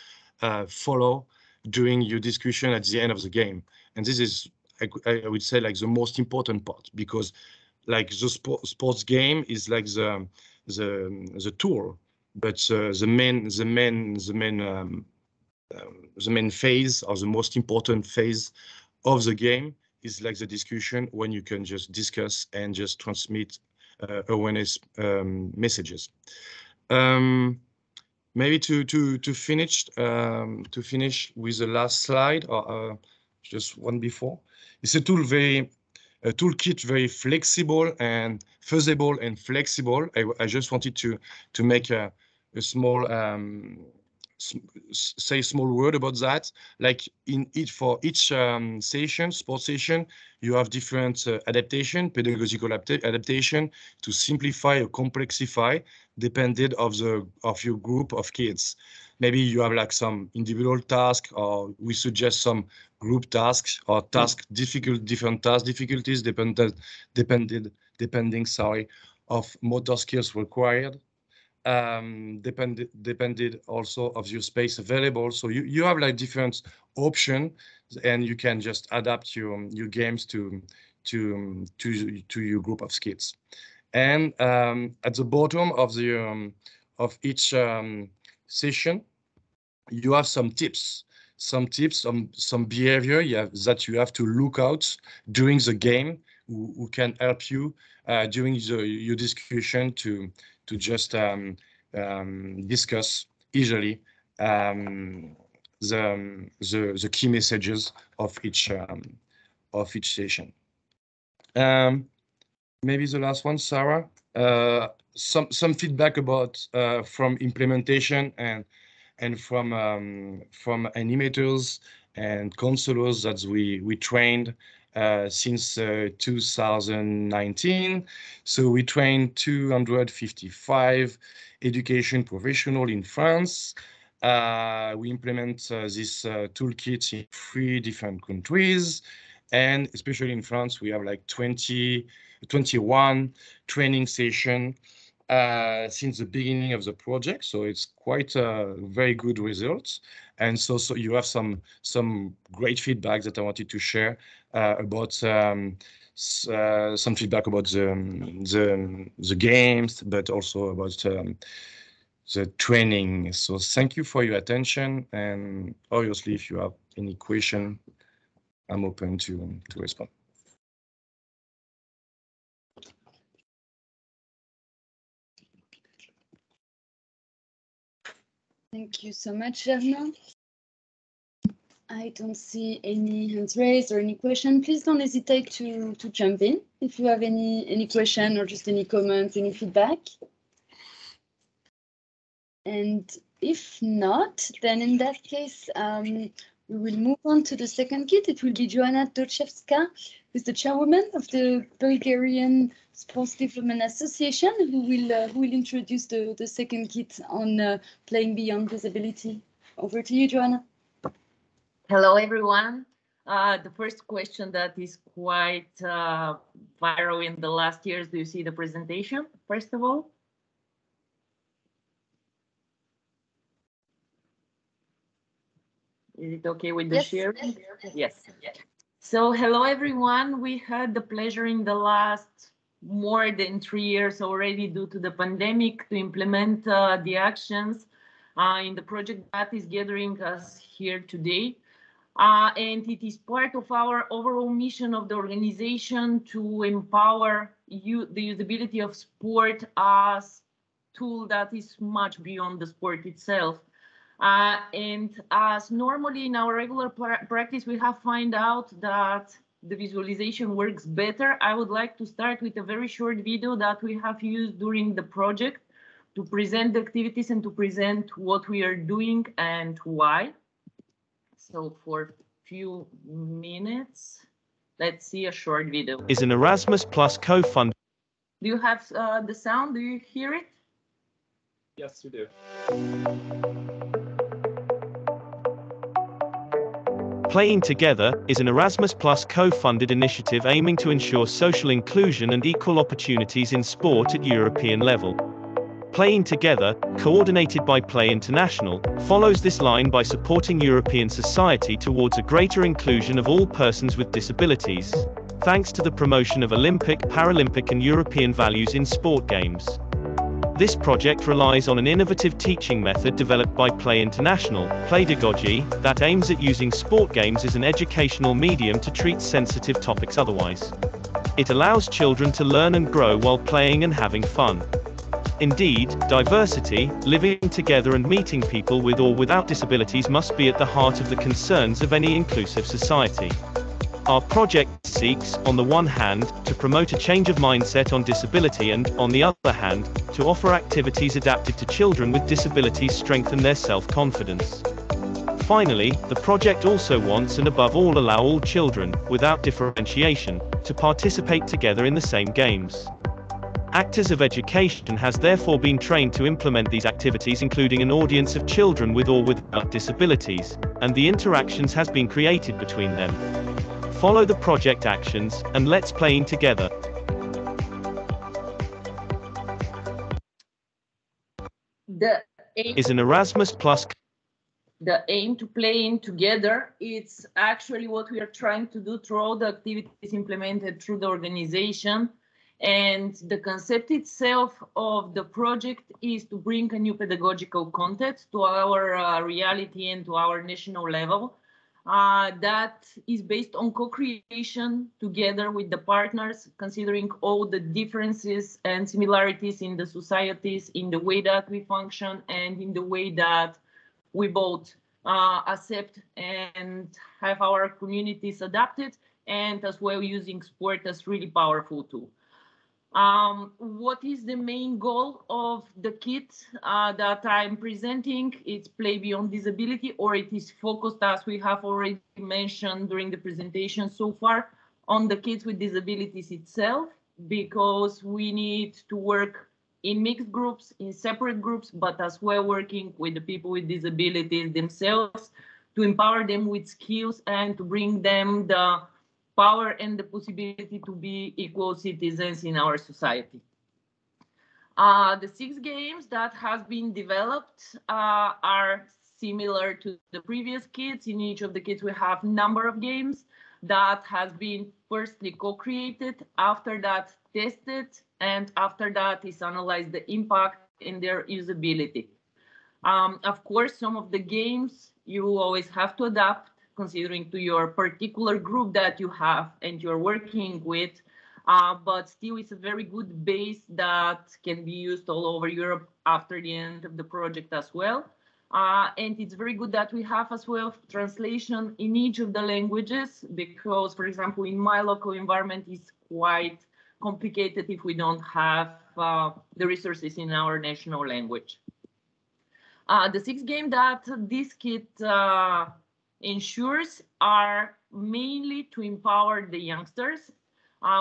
follow during your discussion at the end of the game. And this is, I would say, like the most important part, because like the sports game is like the tool, but the main phase, or the most important phase of the game, is like the discussion, when you can just discuss and just transmit awareness messages. Maybe to finish with the last slide, or just one before. It's a toolkit very flexible and feasible and flexible. I just wanted to make a small say a small word about that. Like for each session, sports session, you have different adaptation, pedagogical adaptation, to simplify or complexify, depending of your group of kids. Maybe you have like some individual task, or we suggest some group tasks, or different task difficulties, depending, sorry, of motor skills required. Depended also of your space available. So you have like different options, and you can just adapt your games to your group of kids. And at the bottom of the of each session, you have some tips, some behavior that you have to look out during the game, who can help you during your discussion to just discuss easily the key messages of each session. Maybe the last one, Sarah. Some feedback about from implementation and from animators and counselors that we trained since 2019. So we trained 255 education professionals in France. We implement this toolkit in 3 different countries, and especially in France, we have like 21 training sessions since the beginning of the project. So it's quite very good results. And so you have some great feedback that I wanted to share about some feedback about the games, but also about the training. So thank you for your attention, and obviously if you have any question, I'm open to respond. Thank you so much, Germain. I don't see any hands raised or any question. Please don't hesitate to jump in if you have any question or just any comments, any feedback. And if not, then in that case, we will move on to the second kit. It will be Joanna Toczewska, who's the chairwoman of the Bulgarian Sports Development Association, who will introduce the second kit on playing beyond disability. Over to you, Joanna. Hello, everyone. The first question that is quite viral in the last years. Do you see the presentation, first of all? Is it okay with the sharing? Yes. So hello, everyone. We had the pleasure in the last more than 3 years already, due to the pandemic, to implement the actions in the project that is gathering us here today. And it is part of our overall mission of the organization to empower the usability of sport as tool that is much beyond the sport itself. And as normally in our regular practice, we have found out that the visualization works better. I would like to start with a very short video that we have used during the project to present the activities and to present what we are doing and why. So for a few minutes. Let's see a short video. Is an Erasmus Plus co-fund. Do you have the sound? Do you hear it? Yes, we do. Playing Together is an Erasmus Plus co-funded initiative aiming to ensure social inclusion and equal opportunities in sport at European level. Playing Together, coordinated by Play International, follows this line by supporting European society towards a greater inclusion of all persons with disabilities, thanks to the promotion of Olympic, Paralympic and European values in sport games. This project relies on an innovative teaching method developed by Play International, Pedagogical, that aims at using sport games as an educational medium to treat sensitive topics otherwise. It allows children to learn and grow while playing and having fun. Indeed, diversity, living together and meeting people with or without disabilities must be at the heart of the concerns of any inclusive society. Our project seeks, on the one hand, to promote a change of mindset on disability and, on the other hand, to offer activities adapted to children with disabilities strengthen their self-confidence. Finally, the project also wants and above all allow all children, without differentiation, to participate together in the same games. Actors of Education has therefore been trained to implement these activities, including an audience of children with or without disabilities, and the interactions has been created between them. Follow the project actions, and let's playing together. The aim Is an Erasmus Plus. The aim to playing together, it's actually what we are trying to do through all the activities implemented through the organization. And the concept itself of the project is to bring a new pedagogical content to our reality and to our national level. That is based on co-creation together with the partners, considering all the differences and similarities in the societies, in the way that we function, and in the way that we both accept and have our communities adapted, and as well using sport as really powerful tool. What is the main goal of the kit that I'm presenting? It's Play Beyond Disability, or it is focused, as we have already mentioned during the presentation so far, on the kids with disabilities itself, because we need to work in mixed groups, in separate groups, but as well working with the people with disabilities themselves to empower them with skills and to bring them the power and the possibility to be equal citizens in our society. The 6 games that has been developed are similar to the previous kits. In each of the kits, we have number of games that has been firstly co-created, after that tested, and after that is analyzed the impact and their usability. Of course, some of the games you always have to adapt considering to your particular group that you have and you're working with, but still it's a very good base that can be used all over Europe after the end of the project as well. And it's very good that we have as well translation in each of the languages, because, for example, in my local environment, it's quite complicated if we don't have the resources in our national language. The 6 games that this kit ensures are mainly to empower the youngsters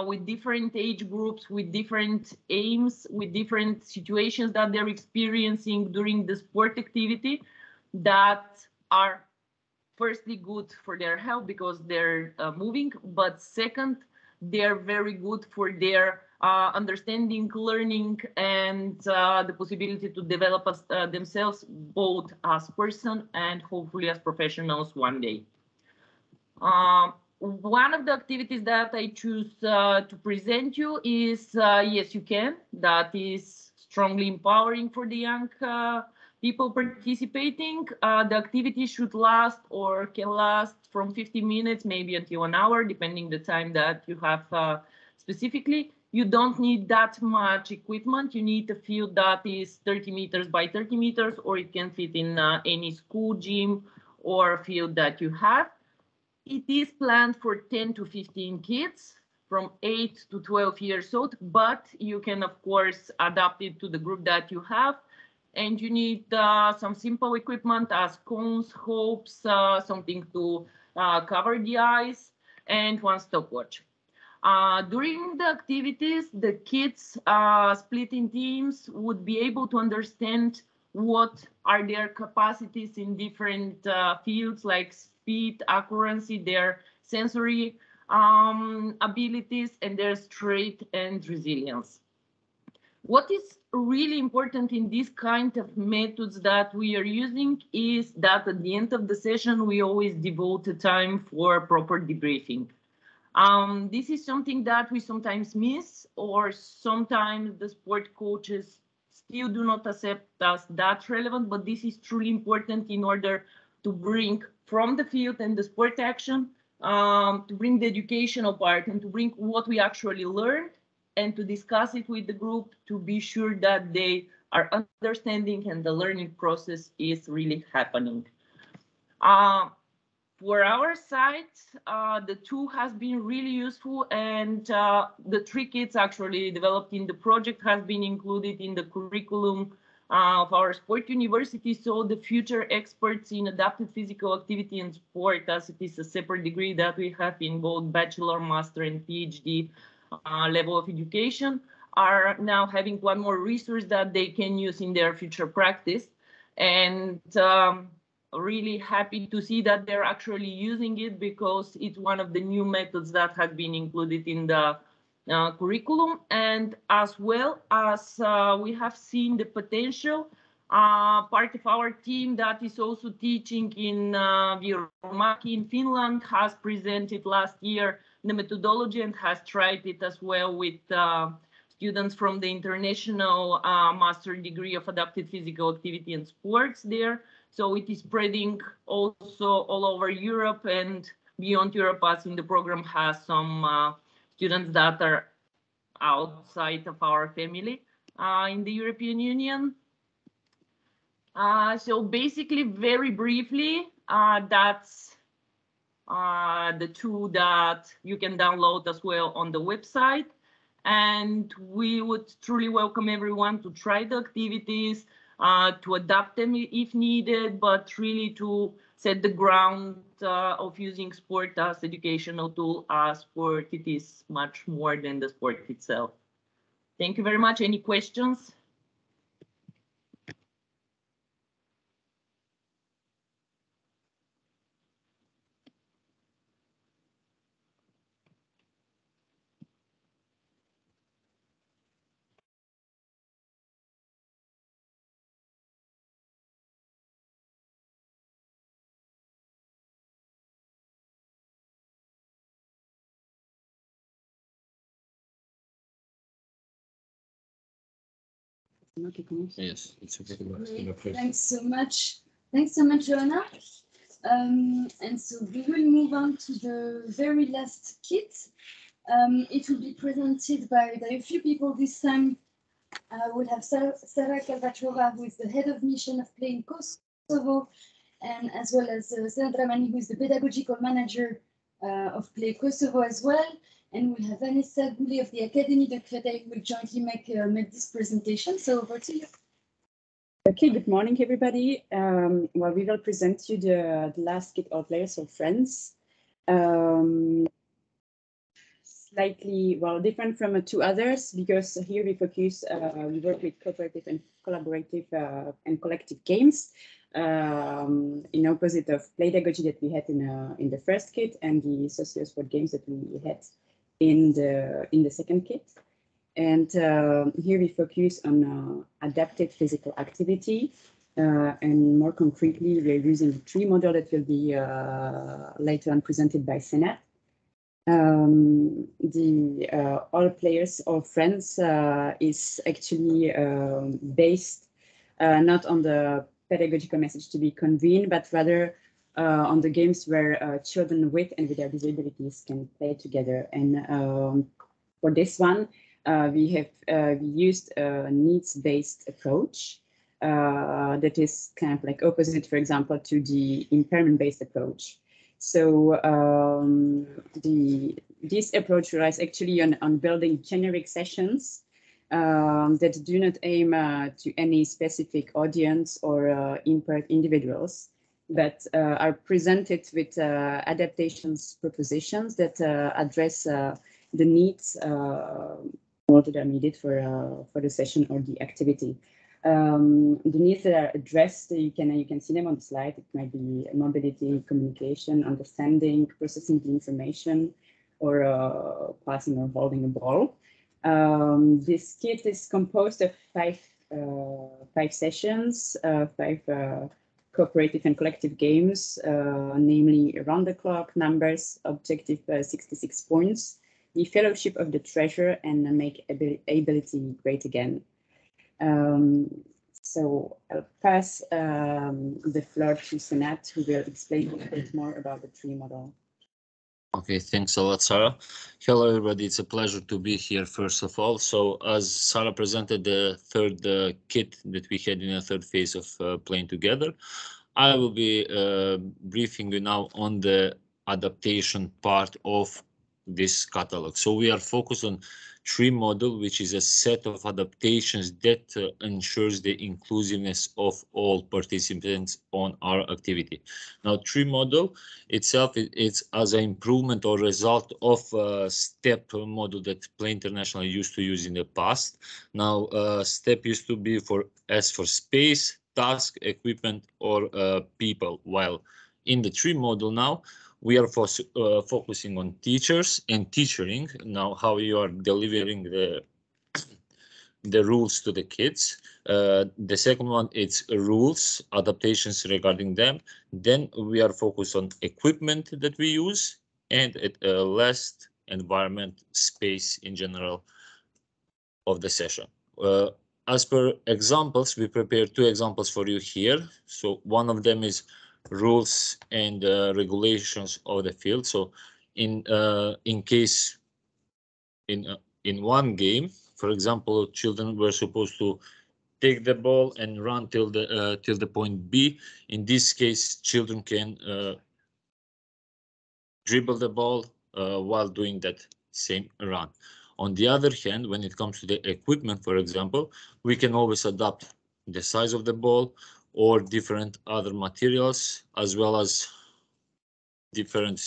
with different age groups, with different aims, with different situations that they're experiencing during the sport activity, that are firstly good for their health because they're moving, but second, they're very good for their understanding, learning, and the possibility to develop themselves both as person and hopefully as professionals one day. One of the activities that I choose to present you is Yes You Can. That is strongly empowering for the young people participating. The activity should last or can last from 50 minutes, maybe until an hour, depending the time that you have specifically. You don't need that much equipment. You need a field that is 30 meters by 30 meters, or it can fit in any school gym or field that you have. It is planned for 10 to 15 kids from 8 to 12 years old, but you can, of course, adapt it to the group that you have. And you need some simple equipment as cones, hopes, something to cover the eyes, and one stopwatch. During the activities, the kids split in teams would be able to understand what are their capacities in different fields like speed, accuracy, their sensory abilities, and their strength and resilience. What is really important in this kind of methods that we are using is that at the end of the session, we always devote the time for proper debriefing. This is something that we sometimes miss, or sometimes the sport coaches still do not accept as that relevant, but this is truly important in order to bring from the field and the sport action, to bring the educational part and to bring what we actually learned and to discuss it with the group to be sure that they are understanding and the learning process is really happening. For our side, the tool has been really useful, and the toolkits actually developed in the project has been included in the curriculum of our sport university. So the future experts in adapted physical activity and sport, as it is a separate degree that we have in both bachelor, master, and PhD level of education, are now having one more resource that they can use in their future practice. And really happy to see that they're actually using it, because it's one of the new methods that has been included in the curriculum. And as well as we have seen the potential, part of our team that is also teaching in Viromaki in Finland has presented last year the methodology and has tried it as well with students from the international master degree of adapted physical activity and sports there. So it is spreading also all over Europe and beyond Europe, as in the program has some students that are outside of our family in the European Union. So basically, very briefly, that's the tool that you can download as well on the website. And we would truly welcome everyone to try the activities, to adapt them if needed, but really to set the ground of using sport as educational tool, as sport it is much more than the sport itself. Thank you very much. Any questions? Yes, it's okay. Thanks so much. Thanks so much, Joanna. And so we will move on to the very last kit. It will be presented by a few people this time. We'll have Sarah Kalvachova, who is the head of mission of Play in Kosovo, and as well as Sandra Mani, who is the pedagogical manager of Play Kosovo as well. And we'll have Vanessa Goulet of the Academy de Créteil, who will jointly make this presentation. So over to you. Okay, good morning, everybody. Well, we will present you the last kit of Players of Friends. Slightly, well, different from two others, because here we focus, we work with cooperative and collaborative and collective games, in opposite of Pedagogy that we had in the first kit and the socio-sport games that we had in the second kit. And here we focus on adapted physical activity, and more concretely, we're using the tree model that will be later on presented by Senat. All Players or Friends is actually based not on the pedagogical message to be convened, but rather on the games where children with and without disabilities can play together. And for this one, we used a needs-based approach that is kind of like opposite, for example, to the impairment-based approach. So this approach relies actually on building generic sessions that do not aim to any specific audience or impaired individuals. but are presented with adaptations propositions that address the needs that are needed for the session or the activity. The needs that are addressed, you can see them on the slide. It might be mobility, communication, understanding, processing the information, or passing or holding a ball. This kit is composed of five sessions, five cooperative and collective games, namely Around the Clock, Numbers, Objective 66 Points, The Fellowship of the Treasure, and Make Ability Great Again. So I'll pass the floor to Sanat, who will explain a bit more about the tree model. Okay, thanks a lot, Sarah. Hello, everybody. It's a pleasure to be here, first of all. So as Sarah presented the third kit that we had in the third phase of playing together, I will be briefing you now on the adaptation part of this catalog. So we are focused on tree model, which is a set of adaptations that ensures the inclusiveness of all participants on our activity. Now, tree model itself, it's as an improvement or result of a STEP model that Play International used to use in the past. Now, STEP used to be for space, task, equipment, or people, while in the tree model now, we are focusing on teachers and teaching. Now, how you are delivering the rules to the kids. The second one, it's rules, adaptations regarding them. Then we are focused on equipment that we use, and at last, environment, space in general of the session. As per examples, we prepared two examples for you here. So one of them is rules and regulations of the field. So in case in one game, for example, children were supposed to take the ball and run till the point B. In this case, children can dribble the ball while doing that same run. On the other hand, when it comes to the equipment, for example, we can always adapt the size of the ball or different other materials, as well as different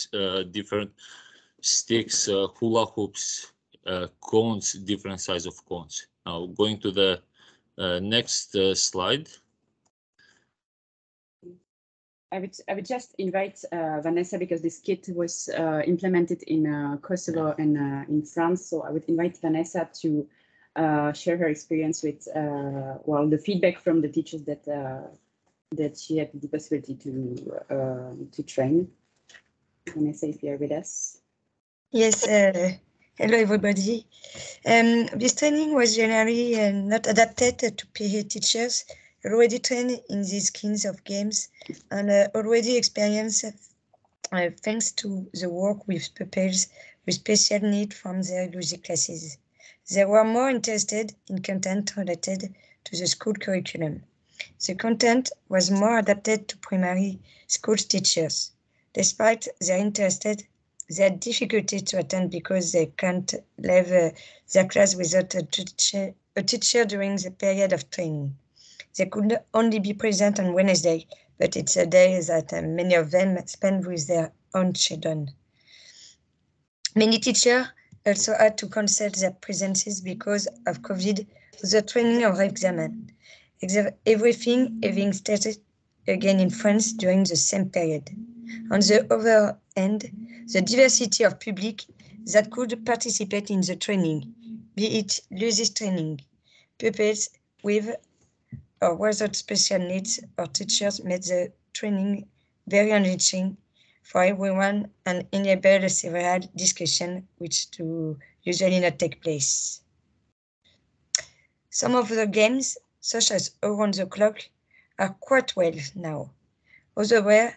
sticks, hula hoops, cones, different size of cones. Now, going to the next slide. I would just invite Vanessa, because this kit was implemented in Kosovo and in France. So I would invite Vanessa to share her experience with the feedback from the teachers that she had the possibility to train. Vanessa, if you are with us. Yes. Hello, everybody. This training was generally not adapted to PE teachers already trained in these kinds of games and already experienced thanks to the work with pupils with special needs from their music classes. They were more interested in content related to the school curriculum. The content was more adapted to primary school teachers. Despite their interest, they had difficulty to attend because they can't leave their class without a teacher during the period of training. They could only be present on Wednesday, but it's a day that many of them spend with their own children. Many teachers also had to cancel their presences because of COVID, the training or examen. Everything having started again in France during the same period. On the other hand, the diversity of public that could participate in the training, be it LUSIS training, pupils with or without special needs or teachers, made the training very enriching for everyone and enabled several discussions which do usually not take place. Some of the games, such as Around the Clock, are quite well now. Otherwise,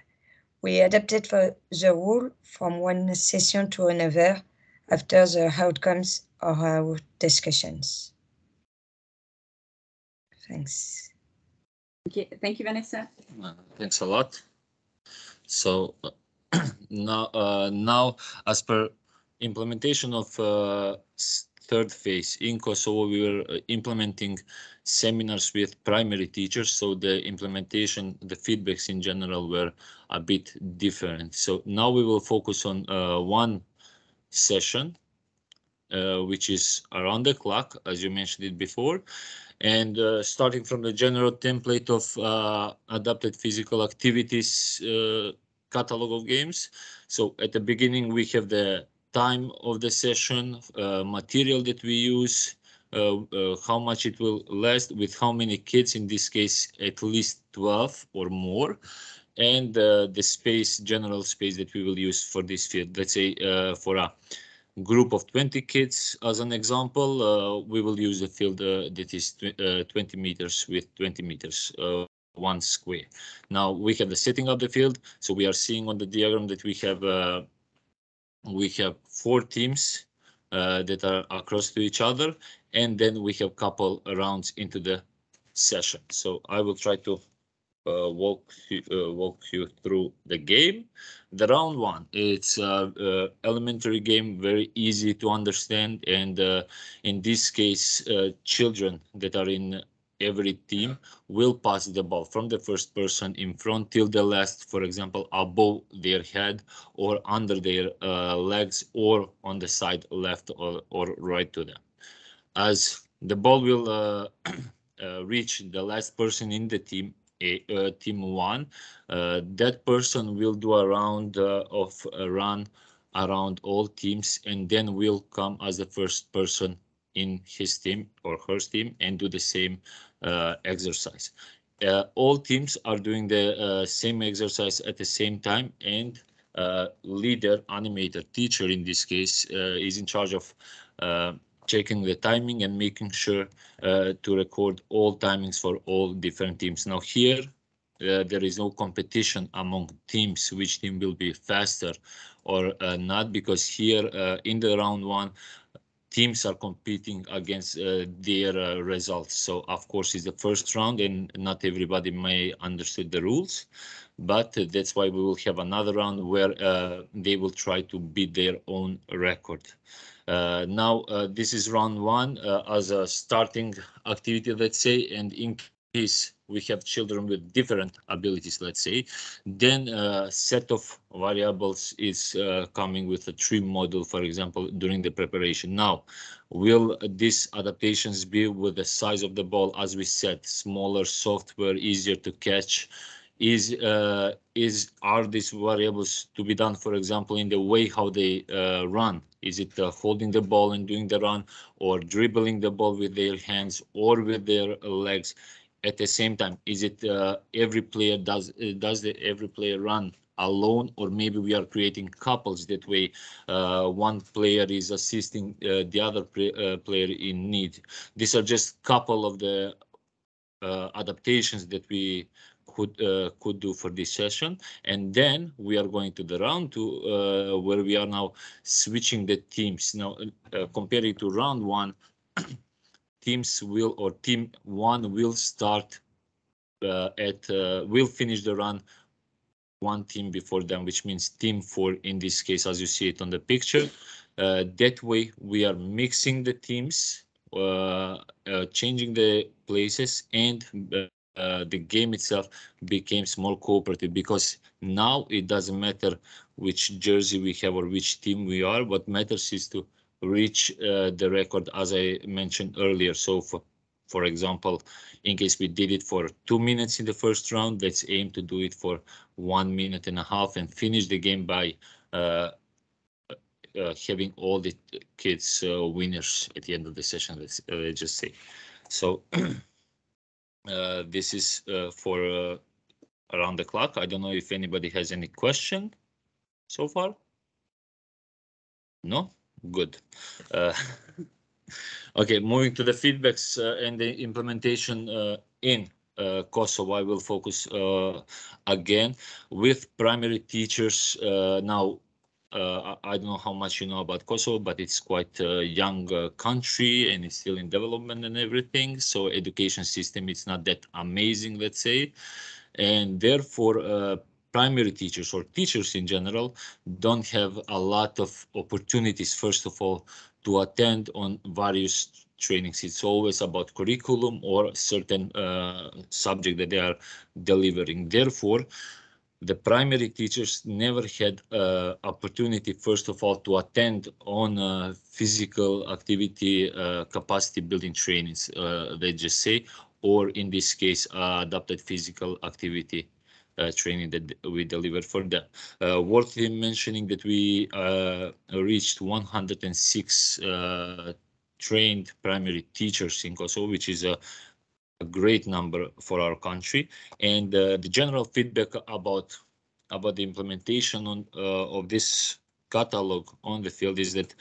we adapted for the rule from one session to another after the outcomes of our discussions. Thanks. Okay, thank you, Vanessa. Thanks a lot. So now, as per implementation of third phase. In Kosovo, we were implementing seminars with primary teachers, so the implementation, the feedbacks in general were a bit different. So now we will focus on one session, which is around the clock, as you mentioned it before. And starting from the general template of adapted physical activities catalog of games. So at the beginning, we have the time of the session, material that we use, how much it will last, with how many kids, in this case, at least 12 or more, and the space, general space that we will use for this field. Let's say for a group of 20 kids, as an example, we will use a field that is 20 meters with 20 meters, one square. Now we have the setting of the field. So we are seeing on the diagram that we have 4 teams that are across to each other, and then we have couple rounds into the session. So I will try to walk you through the game. The round one, it's a elementary game, very easy to understand, and in this case, children that are in every team will pass the ball from the first person in front till the last, for example, above their head or under their legs or on the side left or right to them. As the ball will reach the last person in the team, team 1, that person will do a round of a run around all teams, and then will come as the first person in his team or her team and do the same exercise. All teams are doing the same exercise at the same time, and leader, animator, teacher in this case, is in charge of checking the timing and making sure to record all timings for all different teams. Now here, there is no competition among teams, which team will be faster or not, because here in the round 1, teams are competing against their results. So of course it's the first round and not everybody may understand the rules, but that's why we will have another round where they will try to beat their own record. Now this is round 1 as a starting activity, let's say, and in case we have children with different abilities, let's say, then a set of variables is coming with a trim model, for example, during the preparation. Now, will these adaptations be with the size of the ball, as we said, smaller, software, easier to catch? Are these variables to be done, for example, in the way how they run? Is it holding the ball and doing the run, or dribbling the ball with their hands or with their legs at the same time? Is it every player does every player run alone, or maybe we are creating couples that way? One player is assisting the other player in need. These are just couple of the adaptations that we could do for this session, and then we are going to the round 2 where we are now switching the teams. Now comparing to round 1, teams will, or team 1 will start will finish the run one team before them, which means team 4 in this case, as you see it on the picture. That way we are mixing the teams, changing the places, and the game itself becomes more cooperative, because now it doesn't matter which jersey we have or which team we are. What matters is to reach the record, as I mentioned earlier. So for example, in case we did it for 2 minutes in the first round, let's aim to do it for 1.5 minutes and finish the game by having all the kids winners at the end of the session, let's just say. So this is for around the clock. I don't know if anybody has any question so far. No? Good. Okay, moving to the feedbacks and the implementation in Kosovo, I will focus again with primary teachers. Now, I don't know how much you know about Kosovo, but it's quite a young country and it's still in development and everything. So education system, it's not that amazing, let's say. And therefore, primary teachers or teachers in general don't have a lot of opportunities, first of all, to attend on various trainings. It's always about curriculum or certain subject that they are delivering. Therefore, the primary teachers never had opportunity, first of all, to attend on physical activity capacity building trainings, they just say, or in this case, adapted physical activity training that we delivered for them. Worth mentioning that we reached 106 trained primary teachers in Kosovo, which is a great number for our country. And the general feedback about the implementation of this catalog on the field is that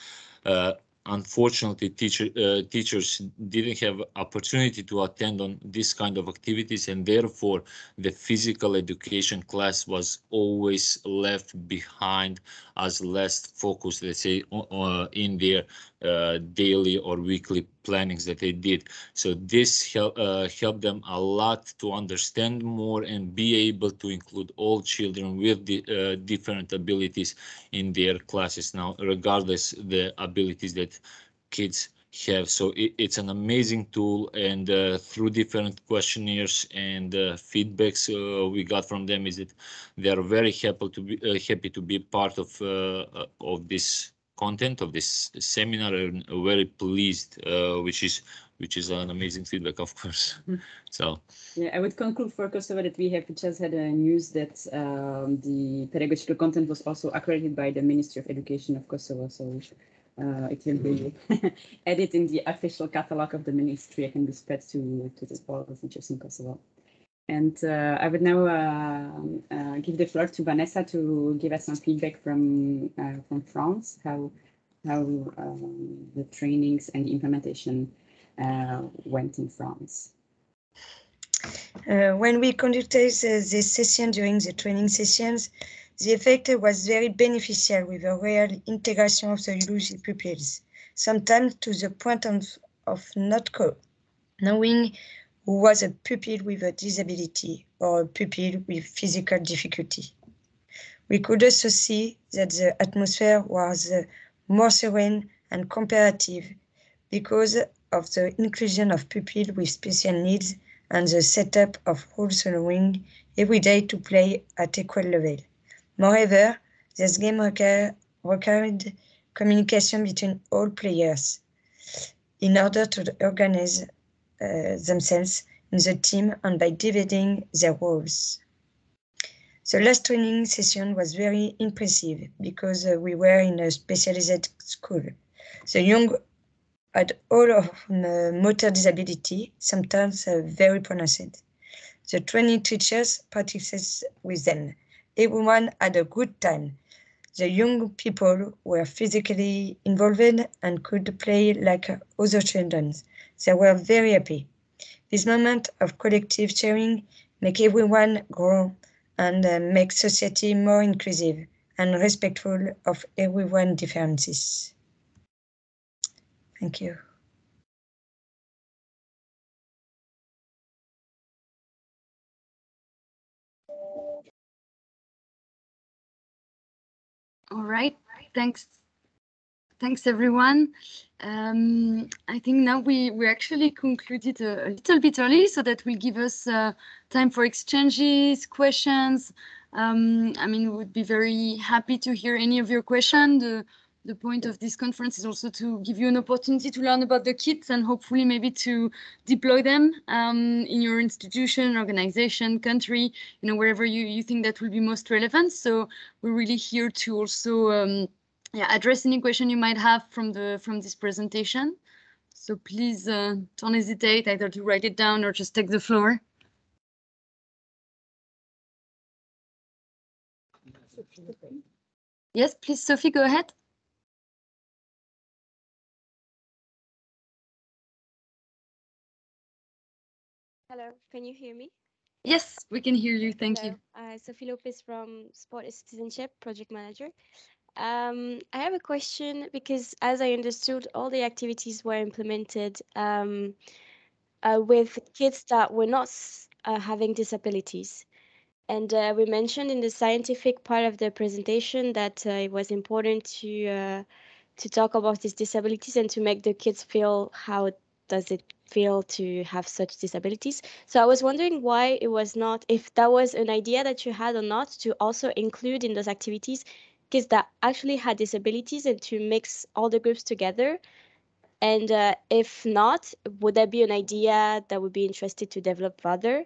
unfortunately teachers didn't have opportunity to attend on this kind of activities, and therefore the physical education class was always left behind as less focused, let's say, in their daily or weekly plannings that they did. So this helped them a lot to understand more and be able to include all children with the different abilities in their classes now, regardless the abilities that kids have. So it's an amazing tool, and through different questionnaires and feedbacks we got from them is that they are very happy to be part of this content of this seminar, and very pleased, which is an amazing feedback, of course. So yeah, I would conclude for Kosovo that we have just had a news that the pedagogical content was also accredited by the Ministry of Education of Kosovo, so it will be added in the official catalog of the ministry and be spread to all the teachers in Kosovo. And I would now give the floor to Vanessa to give us some feedback from France, how the trainings and the implementation went in France. When we conducted this session during the training sessions, the effect was very beneficial with a real integration of the youth pupils, sometimes to the point of not knowing who was a pupil with a disability or a pupil with physical difficulty. We could also see that the atmosphere was more serene and cooperative because of the inclusion of pupils with special needs and the setup of rules allowing every day to play at equal level. Moreover, this game required communication between all players in order to organize themselves in the team and by dividing their roles. The last training session was very impressive because we were in a specialized school. The young had all of motor disability, sometimes very pronounced. The training teachers practiced with them. Everyone had a good time. The young people were physically involved and could play like other children. They were very happy. This moment of collective sharing make everyone grow and make society more inclusive and respectful of everyone's differences. Thank you. All right, thanks everyone. I think now we actually concluded a little bit early, so that will give us time for exchanges, questions. I mean, we would be very happy to hear any of your questions. The point of this conference is also to give you an opportunity to learn about the kits and hopefully maybe to deploy them in your institution, organization, country, you know, wherever you think that will be most relevant. So we're really here to also address any question you might have from this presentation. So please don't hesitate either to write it down or just take the floor. Yes, please, Sophie, go ahead. Hello, can you hear me? Yes, we can hear you. Thank Hello. you. Sophie Lopez from Sport is Citizenship, Project Manager. I have a question because, as I understood, all the activities were implemented with kids that were not having disabilities. And we mentioned in the scientific part of the presentation that it was important to talk about these disabilities and to make the kids feel how does it feel to have such disabilities. So I was wondering why it was not, if that was an idea that you had or not, to also include in those activities kids that actually had disabilities and to mix all the groups together. And if not, would that be an idea that would be interested to develop further?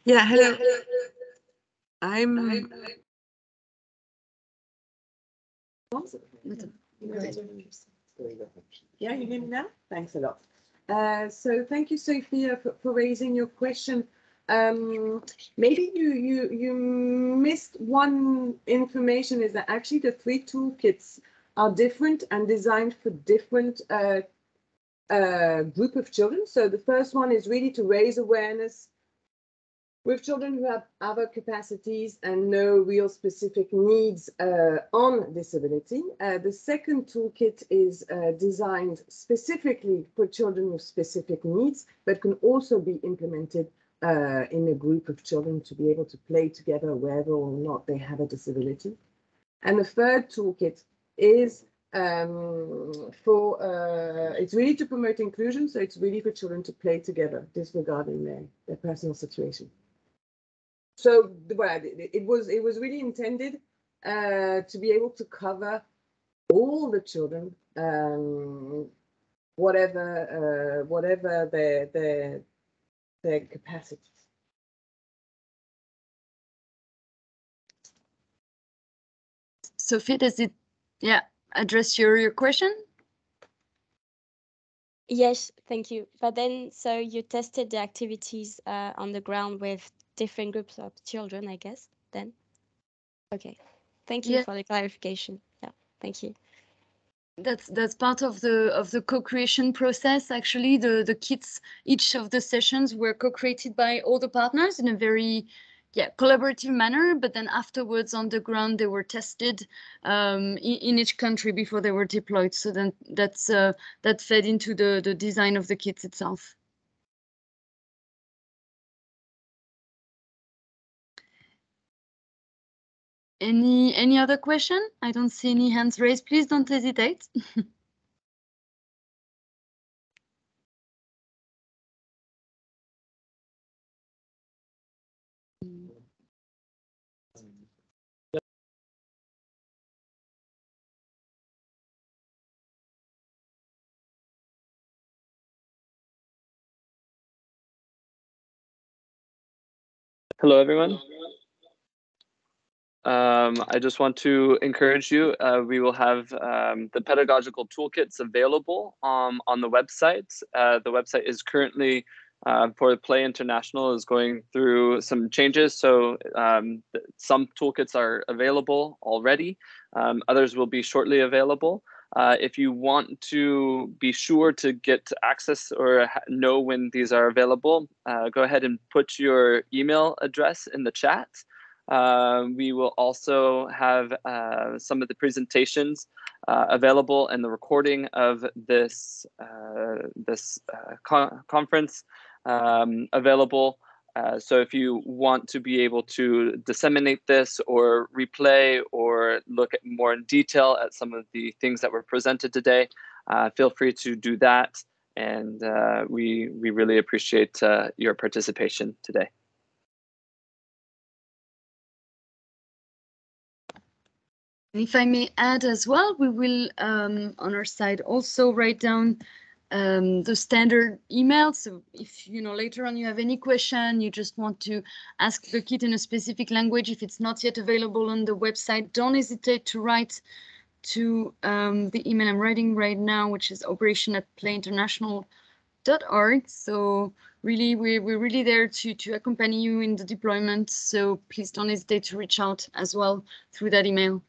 Yeah, hello. I'm Yeah, you hear me now? Thanks a lot. So thank you, Sophia, for raising your question. Maybe you missed one information, is that actually the 3 toolkits are different and designed for different group of children. So the first one is really to raise awareness with children who have other capacities and no real specific needs on disability. The second toolkit is designed specifically for children with specific needs, but can also be implemented in a group of children to be able to play together whether or not they have a disability. And the third toolkit is it's really to promote inclusion, so it's really for children to play together, disregarding their personal situation. So well, it was really intended to be able to cover all the children, whatever their capacities. Sophie, does it address your question? Yes, thank you. But then, so you tested the activities on the ground with different groups of children, I guess, then? Okay, thank you for the clarification. Yeah, thank you. That's part of the co-creation process. Actually, the kits, each of the sessions were co-created by all the partners in a very collaborative manner, but then afterwards on the ground they were tested in each country before they were deployed. So then that fed into the design of the kits itself. Any other question? I don't see any hands raised. Please don't hesitate. Hello, everyone. I just want to encourage you. We will have the pedagogical toolkits available on the website. The website is currently, for Play International, is going through some changes. So some toolkits are available already. Others will be shortly available. If you want to be sure to get access or know when these are available, go ahead and put your email address in the chat. We will also have some of the presentations available and the recording of this conference available. So if you want to be able to disseminate this or replay or look at more in detail at some of the things that were presented today, feel free to do that. And we really appreciate your participation today. If I may add as well, we will on our side also write down the standard email. So if later on you have any question, you just want to ask the kit in a specific language, if it's not yet available on the website, don't hesitate to write to the email I'm writing right now, which is operation@playinternational.org. So really, we're really there to accompany you in the deployment. So please don't hesitate to reach out as well through that email.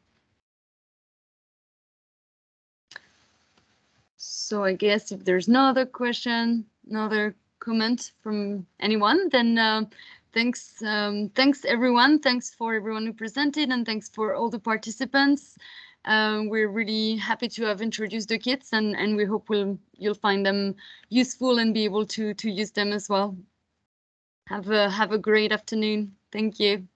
So I guess if there's no other question, no other comment from anyone, then thanks everyone. Thanks for everyone who presented, and thanks for all the participants. We're really happy to have introduced the kits, and we hope you'll find them useful and be able to use them as well. Have a great afternoon. Thank you.